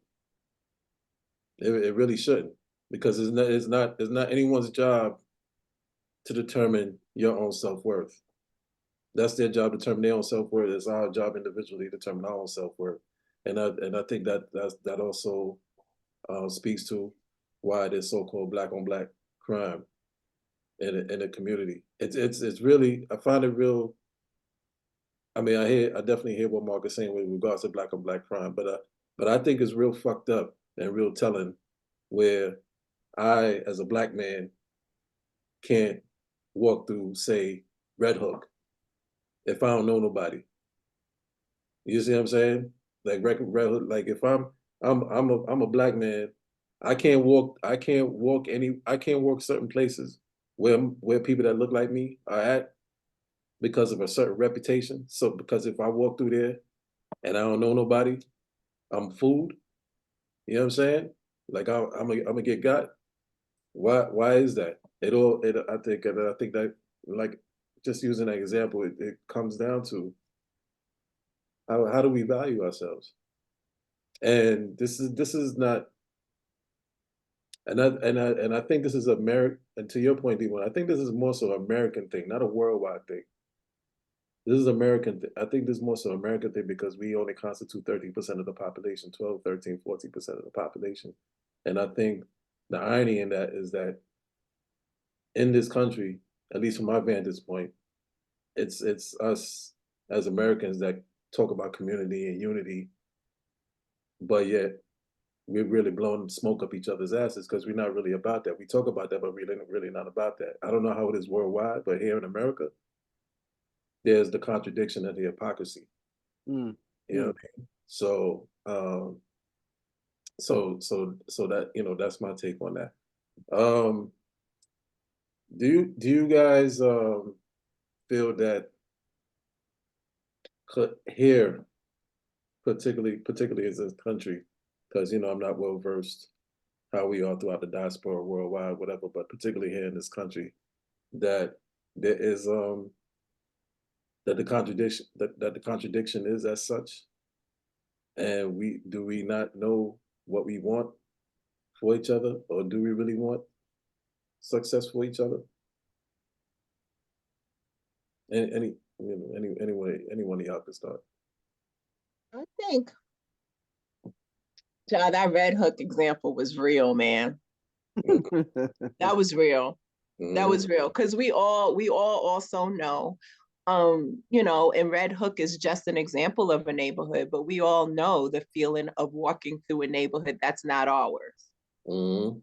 It really shouldn't, because it's not anyone's job to determine your own self-worth. That's their job to determine their own self-worth. It's our job individually to determine our own self-worth. And I think that also speaks to why there's so-called black on black crime in the community. It's really, I find it real. I mean, I definitely hear what Mark is saying with regards to black on black crime, but I think it's real fucked up and real telling where I, as a black man, can't walk through, say, Red Hook if I don't know nobody. You see what I'm saying? Like Red Hook, like if I'm a black man, I can't walk certain places where people that look like me are at because of a certain reputation. So because if I walk through there, and I don't know nobody, I'm food. You know what I'm saying? Like I'm gonna get got. Why is that? I think that, like, just using that example, it comes down to how do we value ourselves? And this is not, and I think this is American. And to your point, D1, I think this is more so American thing, not a worldwide thing. This is American. I think this is more so American thing because we only constitute 30% of the population, 12, 13, 14% of the population. And I think the irony in that is that in this country, at least from my vantage point, it's us as Americans that talk about community and unity, but yet we're really blowing smoke up each other's asses because we're not really about that. We talk about that, but we're really not about that. I don't know how it is worldwide, but here in America, there's the contradiction and the hypocrisy. Mm. You know what I mean? So so that, you know, that's my take on that. Do you guys feel that here, particularly as a country, because, you know, I'm not well versed how we are throughout the diaspora worldwide, whatever, but particularly here in this country, that there is that the contradiction is as such, and we not know what we want for each other, or do we really want success for each other? Any you know, anyone of y'all can start. I think, John, that Red Hook example was real, man. That was real. That was real. Because we all also know, you know, and Red Hook is just an example of a neighborhood, but we all know the feeling of walking through a neighborhood that's not ours. Mm-hmm.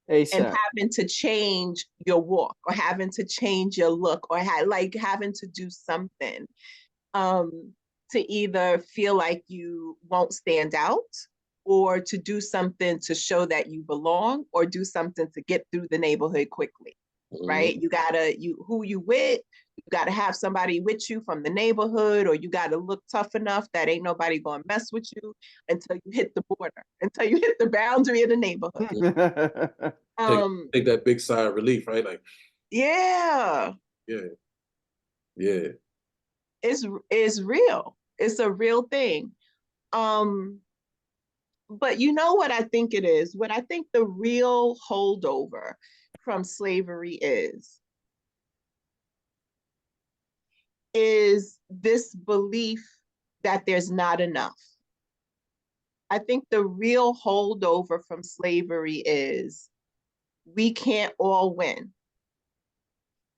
And having to change your walk, or having to change your look, or having to do something to either feel like you won't stand out, or to do something to show that you belong, or do something to get through the neighborhood quickly. Right? You gotta, who you with, you gotta have somebody with you from the neighborhood, or you gotta look tough enough that ain't nobody gonna mess with you until you hit the border, until you hit the boundary of the neighborhood. Take that big sigh of relief, right? Like, yeah. It's real. It's a real thing. But you know what I think it is? What I think the real holdover from slavery is this belief that there's not enough. I think the real holdover from slavery is we can't all win.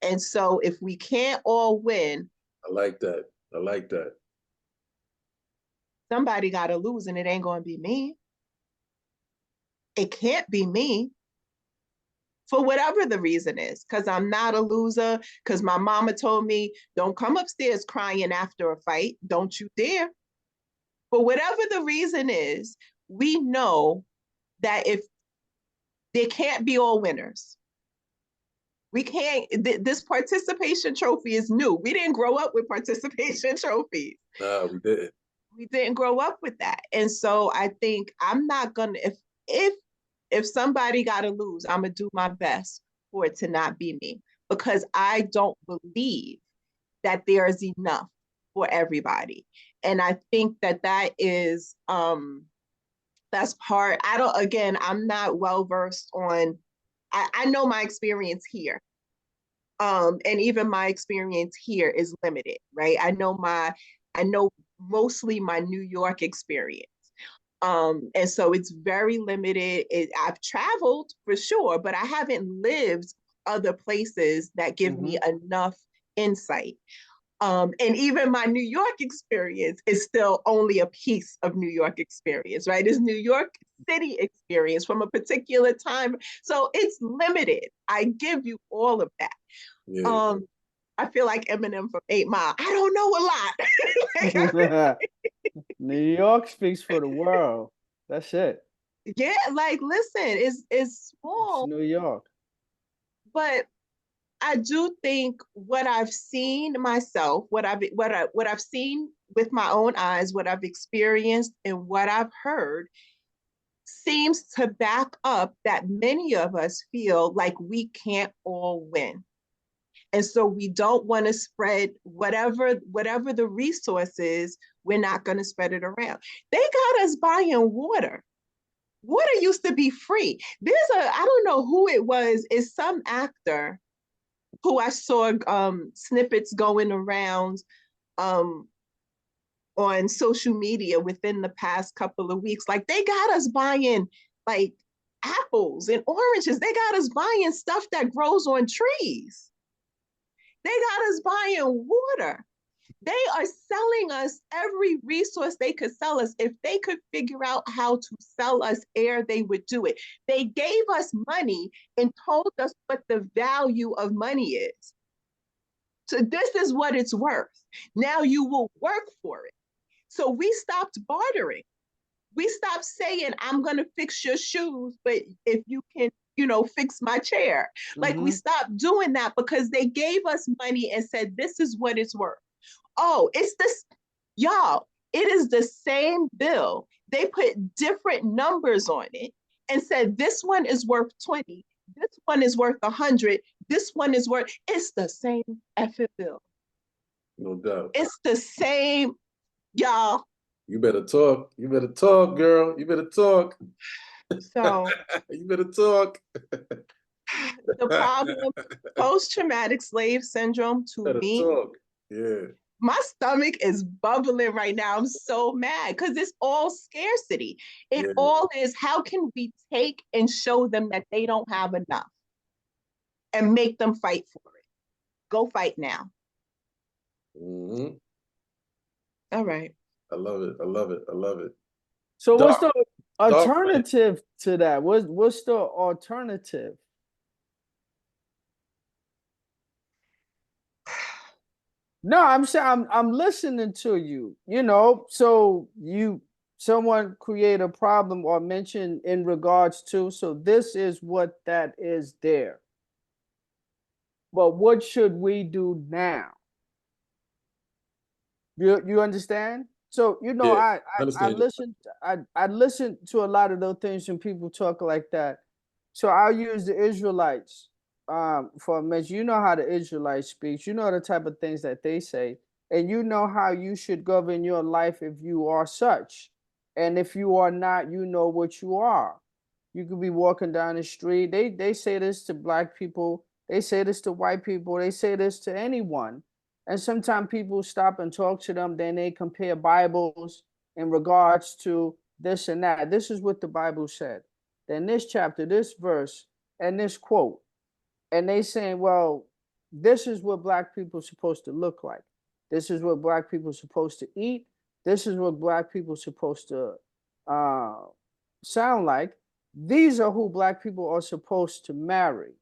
And so if we can't all win, I like that. Somebody got to lose, and it ain't going to be me. It can't be me. For whatever the reason is, because I'm not a loser, because my mama told me, don't come upstairs crying after a fight. Don't you dare. For whatever the reason is, we know that if there can't be all winners, we can't, this participation trophy is new. We didn't grow up with participation trophies. No, we didn't. We didn't grow up with that. And so I think I'm not gonna, if somebody gotta lose, I'm gonna do my best for it to not be me, because I don't believe that there is enough for everybody. And I think that is that's part. I'm not well versed on, I know my experience here. And even my experience here is limited, right? I know mostly my New York experience. And so it's very limited. I've traveled for sure, but I haven't lived other places that give me enough insight. And even my New York experience is still only a piece of New York experience, right? It's New York City experience from a particular time. So it's limited. I give you all of that. Yeah. I feel like Eminem from 8 Mile. I don't know a lot. New York speaks for the world. That's it. Yeah, like, listen, it's small. It's New York. But I do think what I've seen myself, what I've seen with my own eyes, what I've experienced and what I've heard seems to back up that many of us feel like we can't all win. And so we don't want to spread whatever the resource is, we're not going to spread it around. They got us buying water. Water used to be free. I don't know who it was, it's some actor who I saw snippets going around on social media within the past couple of weeks. Like they got us buying like apples and oranges. They got us buying stuff that grows on trees. They got us buying water. They are selling us every resource they could sell us. If they could figure out how to sell us air, they would do it. They gave us money and told us what the value of money is. So this is what it's worth. Now you will work for it. So we stopped bartering. We stopped saying, I'm going to fix your shoes, but if you can, fix my chair. Like we stopped doing that because they gave us money and said, this is what it's worth. Oh, it's this, y'all, it is the same bill. They put different numbers on it and said, this one is worth 20. This one is worth 100. This one is worth, it's the same effing bill. No doubt. It's the same, y'all. You better talk. You better talk, girl. You better talk. So you better talk. The problem, post-traumatic slave syndrome, to me, talk. Yeah. My stomach is bubbling right now. I'm so mad because it's all scarcity. It all is, how can we take and show them that they don't have enough and make them fight for it? Go fight now. All right. I love it. I love it. I love it. So what's the alternative to that? What's the alternative? No, I'm saying I'm listening to you. So someone create a problem or mention in regards to, so this is what that is there. But what should we do now? You understand? So I listen to a lot of those things when people talk like that. So I'll use the Israelites for a mention. You know how the Israelites speak. You know the type of things that they say, and you know how you should govern your life if you are such, and if you are not, you know what you are. You could be walking down the street. They say this to black people. They say this to white people. They say this to anyone. And sometimes people stop and talk to them. Then they compare Bibles in regards to this and that. This is what the Bible said. Then this chapter, this verse, and this quote. And they saying, well, this is what black people are supposed to look like. This is what black people are supposed to eat. This is what black people are supposed to sound like. These are who black people are supposed to marry.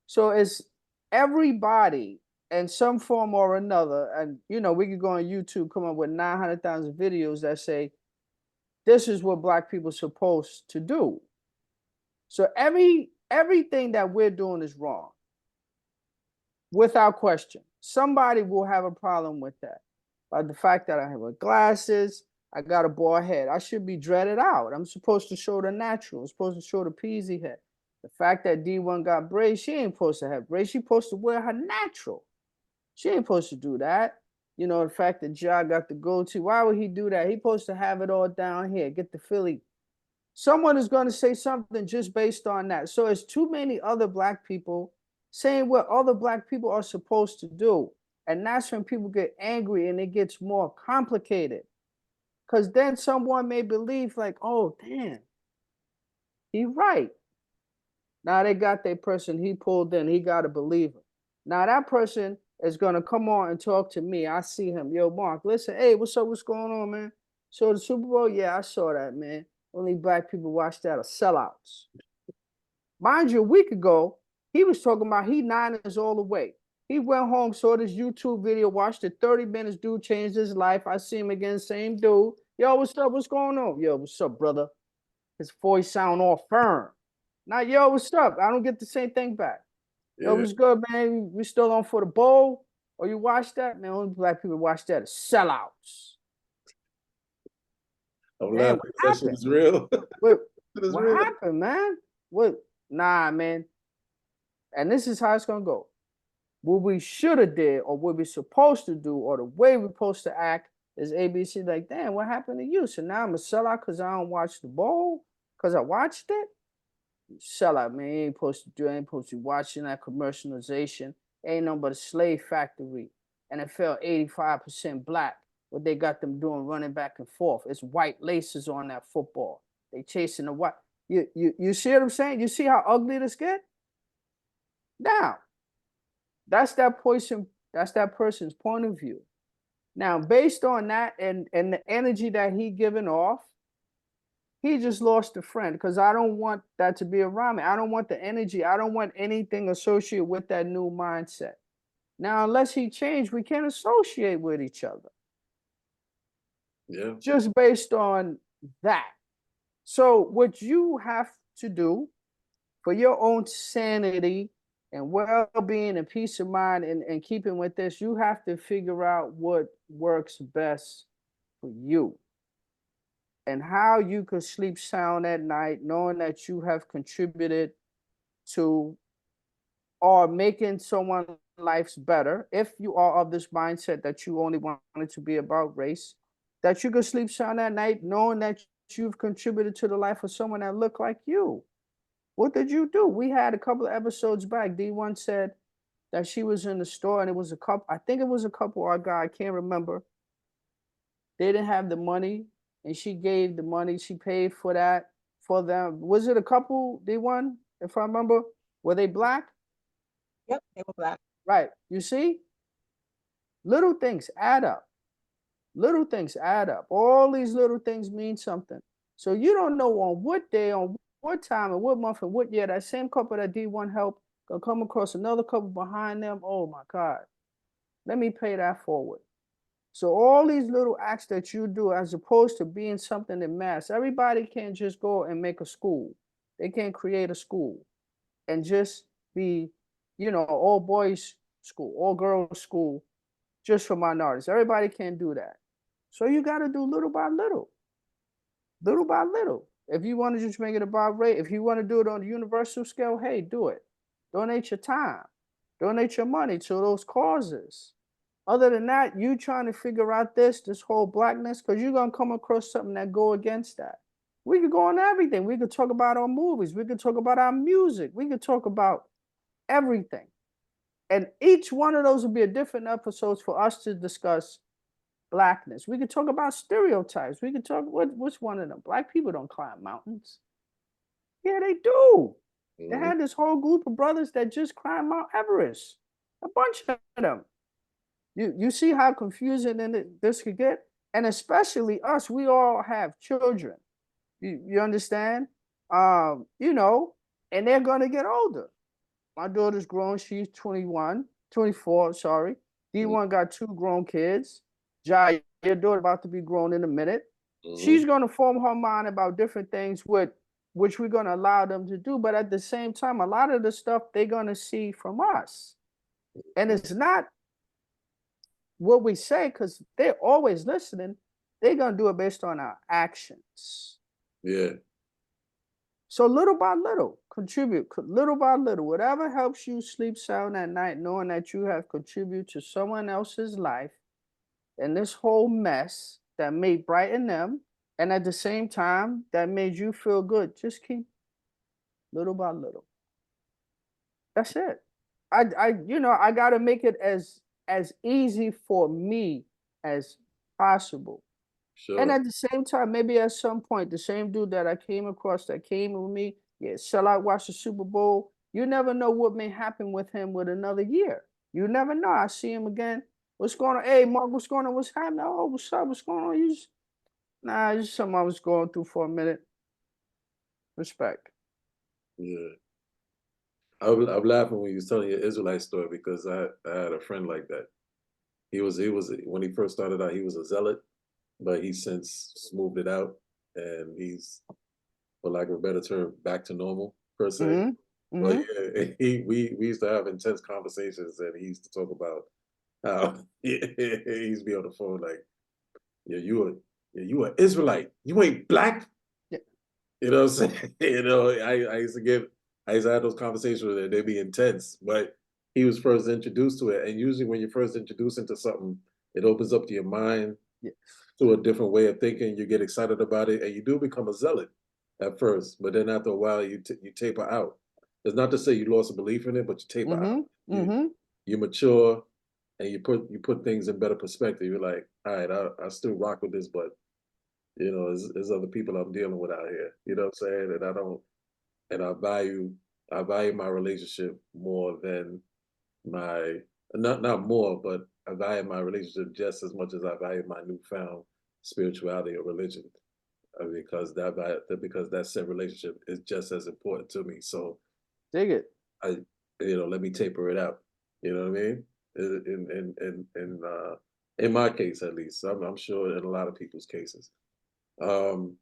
So it's everybody in some form or another. And, we could go on YouTube, come up with 900,000 videos that say, this is what black people are supposed to do. So everything that we're doing is wrong. Without question. Somebody will have a problem with that. But the fact that I have glasses, I got a bald head, I should be dreaded out. I'm supposed to show the natural. I'm supposed to show the peasy head. The fact that D1 got braids, she ain't supposed to have braids. She supposed to wear her natural. She ain't supposed to do that. The fact that Ja got the goatee, why would he do that? He supposed to have it all down here, get the Philly. Someone is going to say something just based on that. So it's too many other black people saying what other black people are supposed to do. And that's when people get angry and it gets more complicated. Because then someone may believe like, oh, damn, he right. Now they got their person he pulled in. He got to believe him. Now that person is going to come on and talk to me. I see him. Yo, Mark, listen, hey, what's up? What's going on, man? So the Super Bowl? Yeah, I saw that, man. Only black people watch that are sellouts. Mind you, a week ago, he was talking about he Niners all the way. He went home, saw this YouTube video, watched it 30 minutes, dude changed his life. I see him again, same dude. Yo, what's up? What's going on? Yo, what's up, brother? His voice sound all firm. Now, yo, what's up? I don't get the same thing back. Yo, what's good, man? We still on for the bowl? Or you watch that? Man, only black people watch that are sellouts. I'm Damn, laughing what 'cause that shit happened? is real. What, It is what real. happened, man? What? Nah, man. And this is how it's gonna go. What we should have did, or what we supposed to do, or the way we're supposed to act is ABC. Like, damn, what happened to you? So now I'm a sellout because I don't watch the bowl because I watched it. Sellout, man. You ain't supposed to do. Ain't supposed to be watching that commercialization. Ain't nothing but a slave factory. NFL 85% black. What they got them doing, running back and forth. It's white laces on that football. They chasing the white. You see what I'm saying? You see how ugly this get? Now, that's that person's point of view. Now, based on that and the energy that he giving off, he just lost a friend because I don't want that to be around me. I don't want the energy. I don't want anything associated with that new mindset. Now, unless he changed, we can't associate with each other. Yeah. Just based on that. So what you have to do for your own sanity and well-being and peace of mind and keeping with this, you have to figure out what works best for you and how you could sleep sound at night, knowing that you have contributed to or making someone's lives better. If you are of this mindset that you only want it to be about race, that you could sleep sound at night, knowing that you've contributed to the life of someone that looked like you. What did you do? We had a couple of episodes back. D1 said that she was in the store and it was a couple, I think it was a couple or a guy, I can't remember. They didn't have the money and she gave the money. She paid for that for them. Was it a couple, D1, if I remember? Were they black? Yep, they were black. Right. You see? Little things add up. Little things add up. All these little things mean something. So you don't know on what day, on what time, and what month, and what year that same couple that D1 helped gonna come across another couple behind them. Oh my God. Let me pay that forward. So all these little acts that you do, as opposed to being something in mass, everybody can't just go and make a school. They can't create a school and just be, all boys school, all girls school, just for minorities. Everybody can't do that. So you got to do little by little, little by little. If you want to just make it about rate, if you want to do it on the universal scale, hey, do it. Donate your time, donate your money to those causes. Other than that, you trying to figure out this whole blackness, because you're going to come across something that go against that. We could go on everything. We could talk about our movies. We could talk about our music. We could talk about everything. And each one of those would be a different episode for us to discuss blackness. We could talk about stereotypes. We could talk, what's one of them? Black people don't climb mountains. Yeah, they do. They had this whole group of brothers that just climbed Mount Everest. A bunch of them. You see how confusing this could get? And especially us, we all have children. You understand? And they're going to get older. My daughter's grown. She's 24, sorry. D1 got 2 grown kids. Jai, your daughter about to be grown in a minute. She's going to form her mind about different things which we're going to allow them to do. But at the same time, a lot of the stuff they're going to see from us. And it's not what we say, because they're always listening. They're going to do it based on our actions. Yeah. So little by little, contribute, little by little, whatever helps you sleep sound at night, knowing that you have contributed to someone else's life and this whole mess that may brighten them, and at the same time that made you feel good. Just keep little by little. That's it. I got to make it as easy for me as possible. Sure. And at the same time, maybe at some point, the same dude that I came across that came with me, shall I watch the Super Bowl? You never know what may happen with him with another year. You never know. I see him again. What's going on? Hey, Mark, what's going on? What's happening? Oh, what's up? What's going on? Nah, it's just something I was going through for a minute. Respect. Yeah. I'm laughing when you was telling your Israelite story, because I had a friend like that. He was when he first started out, he was a zealot, but he's since smoothed it out, and he's, for lack of a better term, back to normal per se. Well, Mhm. yeah, we used to have intense conversations, and he used to talk about how he used to be on the phone like, "Yeah, you a Israelite. You ain't black." Yeah. You know what I'm saying? I used to have those conversations with him. They'd be intense, but he was first introduced to it. And usually, when you're first introduced into something, it opens up to your mind Yes. to a different way of thinking. You get excited about it, and you do become a zealot at first. But then after a while, you taper out. It's not to say you lost a belief in it, but you taper out. Mhm. You Mhm. you mature, and you put things in better perspective. You're like, all right, I still rock with this, but there's other people I'm dealing with out here. You know what I'm saying? And I don't, and I value my relationship more than my not more, but I value my relationship just as much as I value my newfound spirituality or religion, because that said relationship is just as important to me. So Dig it. I, let me taper it out. You know what I mean? In my case, at least, I'm sure in a lot of people's cases. Um,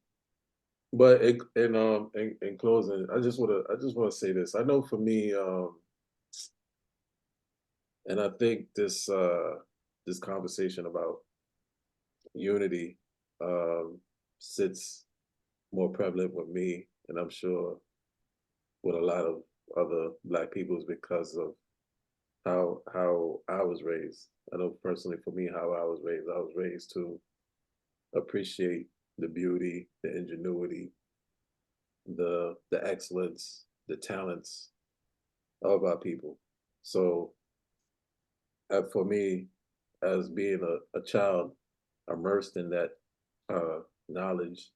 but in closing, I just wanna say this. I know for me, and I think this conversation about unity sits more prevalent with me, and I'm sure with a lot of other Black peoples because of how I was raised. I know personally for me how I was raised to appreciate the beauty, the ingenuity, the excellence, the talents of our people. So for me, as being a child immersed in that knowledge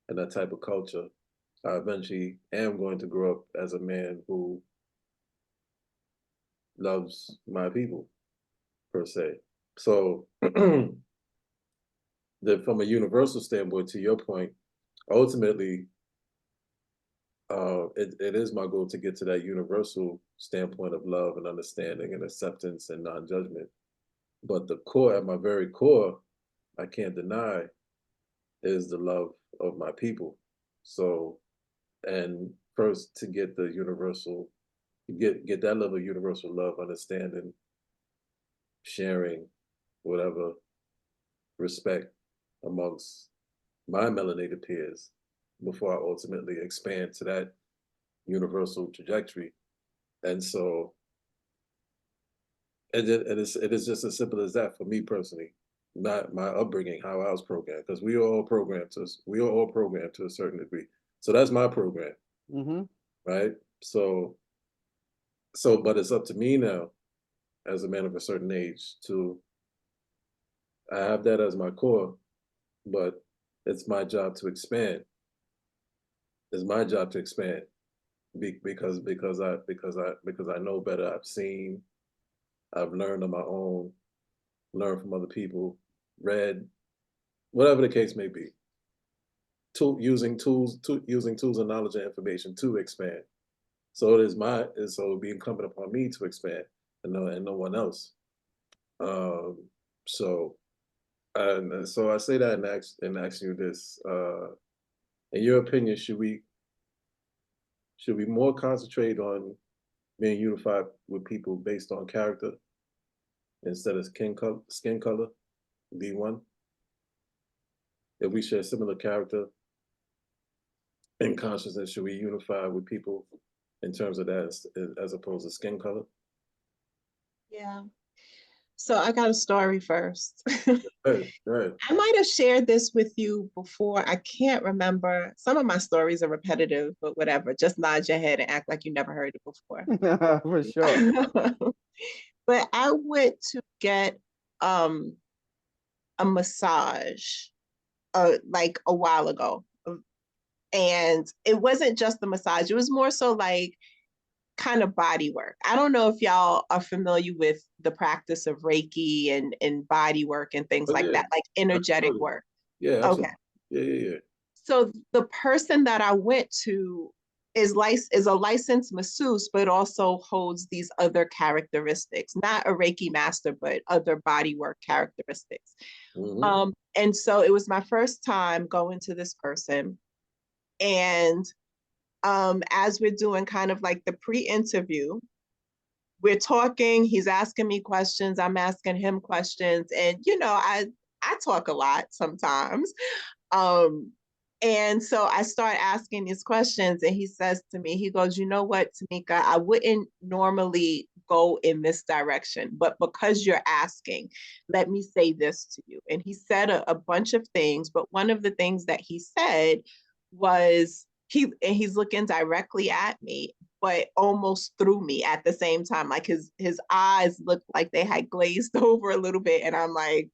and that type of culture, I eventually am going to grow up as a man who loves my people per se. So that from a universal standpoint, to your point, ultimately, it is my goal to get to that universal standpoint of love and understanding and acceptance and non-judgment. But the core, at my very core, I can't deny is the love of my people. So, and first to get the universal, get that level of universal love, understanding, sharing, whatever, respect amongst my melanated peers before I ultimately expand to that universal trajectory. And so, it is just as simple as that for me personally. Not my upbringing, how I was programmed, because we are all programmed to a certain degree. So that's my program, Mhm. right? So but it's up to me now, as a man of a certain age, to I have that as my core, but it's my job to expand. It's my job to expand because I know better. I've seen, I've learned on my own, learned from other people, read, whatever the case may be. Using tools and knowledge and information to expand. So it would be incumbent upon me to expand, and no one else. Um, so so I say that and ask you this: in your opinion, should we more concentrate on being unified with people based on character instead of skin color? D1. If we share similar character and consciousness, should we unify with people in terms of that as opposed to skin color? Yeah. So I got a story first. Good, good. I might have shared this with you before. I can't remember. Some of my stories are repetitive, but whatever. Just nod your head and act like you never heard it before. For sure. But I went to get a massage like a while ago. And it wasn't just the massage, it was more so like kind of body work. I don't know if y'all are familiar with the practice of Reiki and body work and things Oh like yeah, that, like energetic absolutely. work. Yeah, Okay. absolutely. Yeah, yeah, yeah. So the person that I went to is a licensed masseuse, but also holds these other characteristics, not a Reiki master, but other body work characteristics. Hmm. And so it was my first time going to this person, and as we're doing kind of like the pre-interview, we're talking, he's asking me questions, I'm asking him questions. And, you know, I talk a lot sometimes. And so I start asking these questions and he says to me, he goes, you know what, Tamika, I wouldn't normally go in this direction, but because you're asking, let me say this to you. And he said a bunch of things, but one of the things that he said was, he's looking directly at me, but almost through me at the same time. Like his eyes looked like they had glazed over a little bit. And I'm like,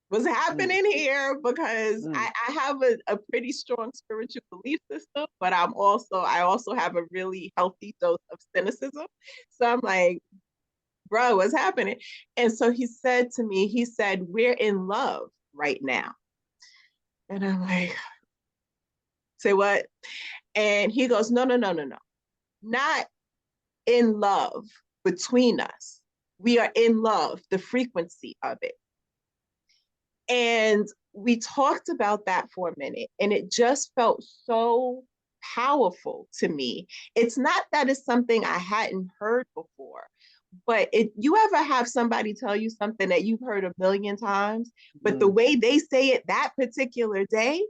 what's happening here? Because I have a pretty strong spiritual belief system, but I also have a really healthy dose of cynicism. So I'm like, bro, what's happening? And so he said to me, he said, we're in love right now. And I'm like, say what? And he goes, no. Not in love between us. We are in love, the frequency of it. And we talked about that for a minute, and it just felt so powerful to me. It's not that it's something I hadn't heard before, but you ever have somebody tell you something that you've heard a million times, but the way they say it that particular day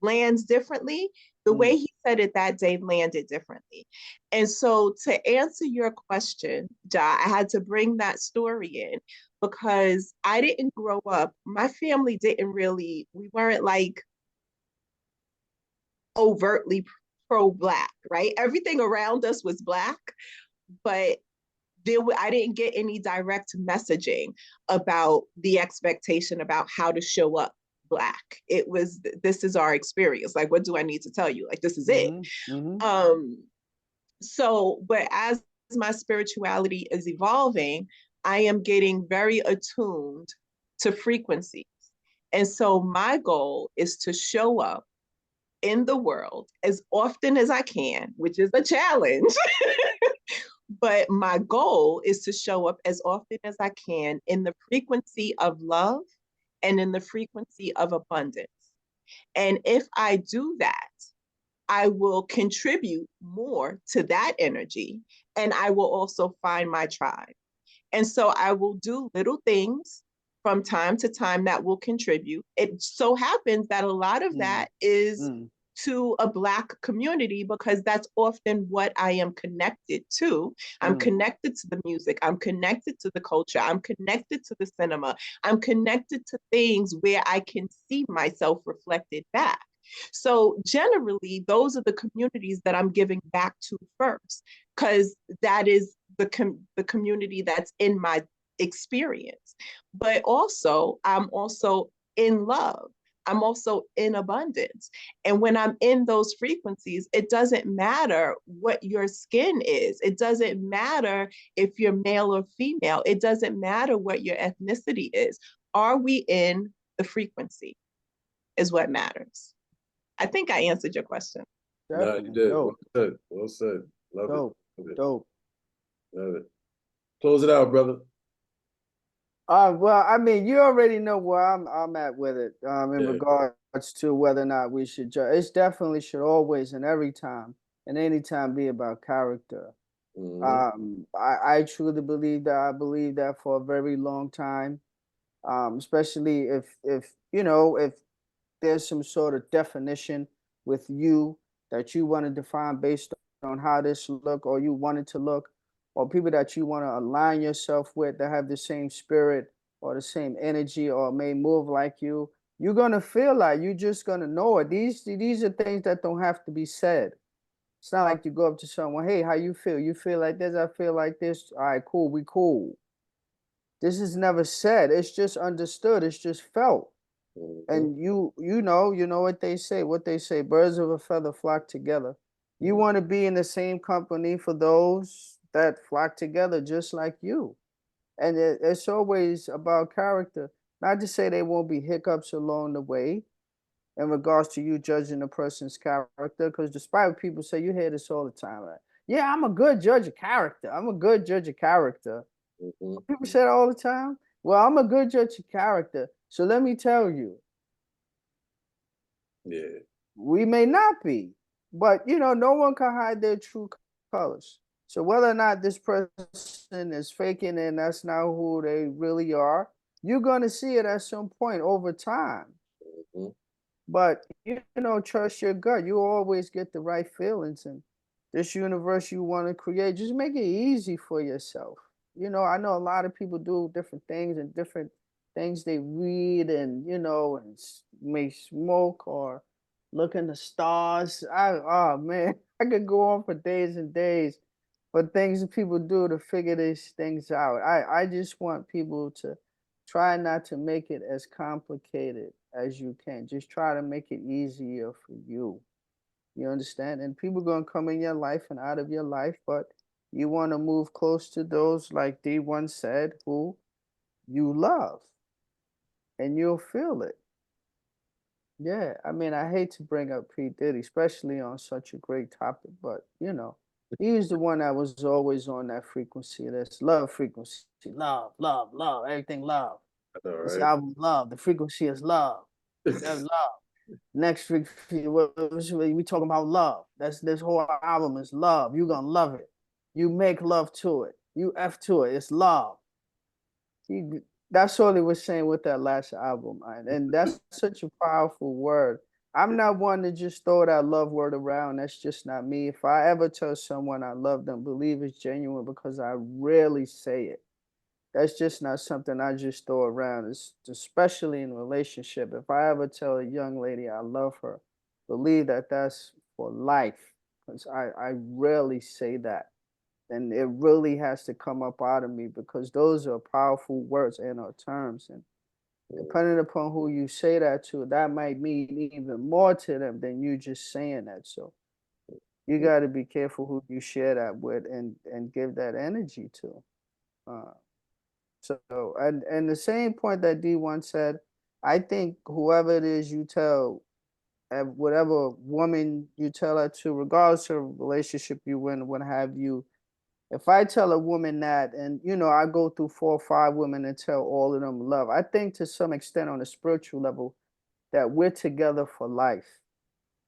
lands differently? The way he said it that day landed differently. And so to answer your question, Ja, I had to bring that story in because I didn't grow up, my family we weren't like overtly pro-Black, right? Everything around us was Black, but I didn't get any direct messaging about the expectation about how to show up Black. It was, this is our experience. Like, what do I need to tell you? Like, this is it. So, but as my spirituality is evolving, I am getting very attuned to frequencies. And so my goal is to show up in the world as often as I can, which is a challenge. But my goal is to show up as often as I can in the frequency of love and in the frequency of abundance. And if I do that, I will contribute more to that energy, and I will also find my tribe. And so I will do little things from time to time that will contribute. It so happens that a lot of that is to a Black community because that's often what I am connected to. I'm connected to the music. I'm connected to the culture. I'm connected to the cinema. I'm connected to things where I can see myself reflected back. So generally, those are the communities that I'm giving back to first, because that is the community that's in my experience. But also, I'm also in love. I'm also in abundance. And when I'm in those frequencies, it doesn't matter what your skin is. It doesn't matter if you're male or female. It doesn't matter what your ethnicity is. Are we in the frequency is what matters. I think I answered your question. No, you did. Well said. Well said. Love it. Dope. Love it. Close it out, brother. Well, I mean, you already know where I'm at with it. In regards to whether or not we should judge. It definitely should always and every time and anytime be about character. I truly believe that. I believe that for a very long time. Especially if you know, if there's some sort of definition with you that you want to define based on how this look or you want it to look, or people that you want to align yourself with that have the same spirit or the same energy or may move like you're gonna feel like you're just gonna know it. These are things that don't have to be said. It's not like you go up to someone, hey, how you feel? You feel like this, I feel like this. All right, cool, we cool. This is never said, it's just understood, it's just felt. And you know what they say, birds of a feather flock together. You want to be in the same company for those that flock together just like you. And it's always about character. Not to say there won't be hiccups along the way in regards to you judging a person's character, because despite what people say, you hear this all the time, right? Yeah, I'm a good judge of character. People say that all the time. Well, I'm a good judge of character. So let me tell you. Yeah. We may not be, But no one can hide their true colors. So whether or not this person is faking and that's not who they really are, you're gonna see it at some point over time. Mhm. But trust your gut. You always get the right feelings, and this universe you want to create, just make it easy for yourself. I know a lot of people do different things and different things they read, and and may smoke or look in the stars. Oh man, I could go on for days and days for things that people do to figure these things out. I just want people to try not to make it as complicated as you can. Just try to make it easier for you. You understand? And people gonna come in your life and out of your life, but you want to move close to those, like D1 said, who you love, and you'll feel it. Yeah, I mean, I hate to bring up P. Diddy, especially on such a great topic, but he was the one that was always on that frequency. That's love frequency. Love, love, love, everything love. I know, This right? album, love. The frequency is love. That's love. Next frequency, we talking about love. This whole album is love. You gonna love it. You make love to it. You F to it. It's love. He, that's all he was saying with that last album, man. And that's such a powerful word. I'm not one to just throw that love word around. That's just not me. If I ever tell someone I love them, believe it's genuine because I rarely say it. That's just not something I just throw around. It's especially in a relationship. If I ever tell a young lady I love her, believe that that's for life. Because I rarely say that. And it really has to come up out of me because those are powerful words and our terms. And depending upon who you say that to, that might mean even more to them than you just saying that. So you got to be careful who you share that with and give that energy to. Uh, so and the same point that D1 said, I think whoever it is you tell, whatever woman you tell that to, regardless of relationship you in, what have you, if I tell a woman that, and I go through 4 or 5 women and tell all of them love, I think to some extent on a spiritual level that we're together for life.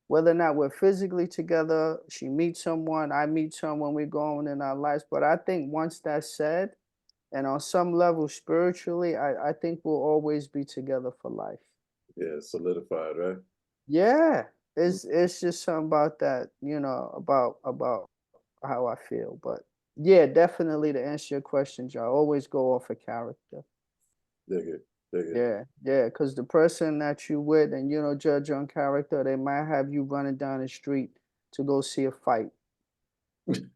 Whether or not we're physically together, she meets someone, I meet someone, we go on in our lives. But I think once that's said, and on some level spiritually, I think we'll always be together for life. Yeah, solidified, right? Yeah. It's just something about that, about how I feel. But yeah, definitely to answer your question, Joe, I always go off of character. Dig it, dig it. Yeah, yeah, because the person that you with and judge on character, they might have you running down the street to go see a fight.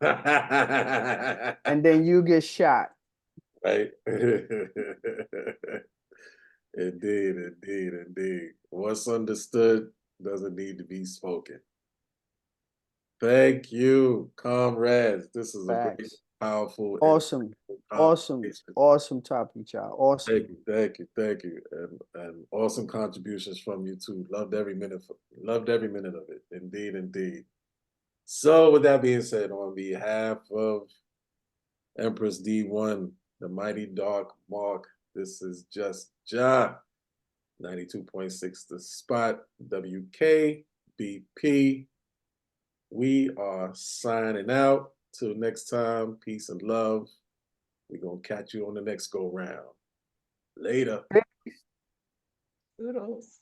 And then you get shot. Right? Indeed, indeed, indeed. What's understood doesn't need to be spoken. Thank you, comrades. This is a very Facts. powerful and Awesome. Awesome. conversation. Awesome topic, y'all. Awesome. Thank you, thank you, thank you, and awesome contributions from you too. Loved every minute of it. Indeed, indeed. So, with that being said, on behalf of Empress D1, the Mighty Dark Mark, this is Just Ja, 92.6 The Spot, WKBP. We are signing out. Till next time, peace and love. We're going to catch you on the next go round. Later. Kudos.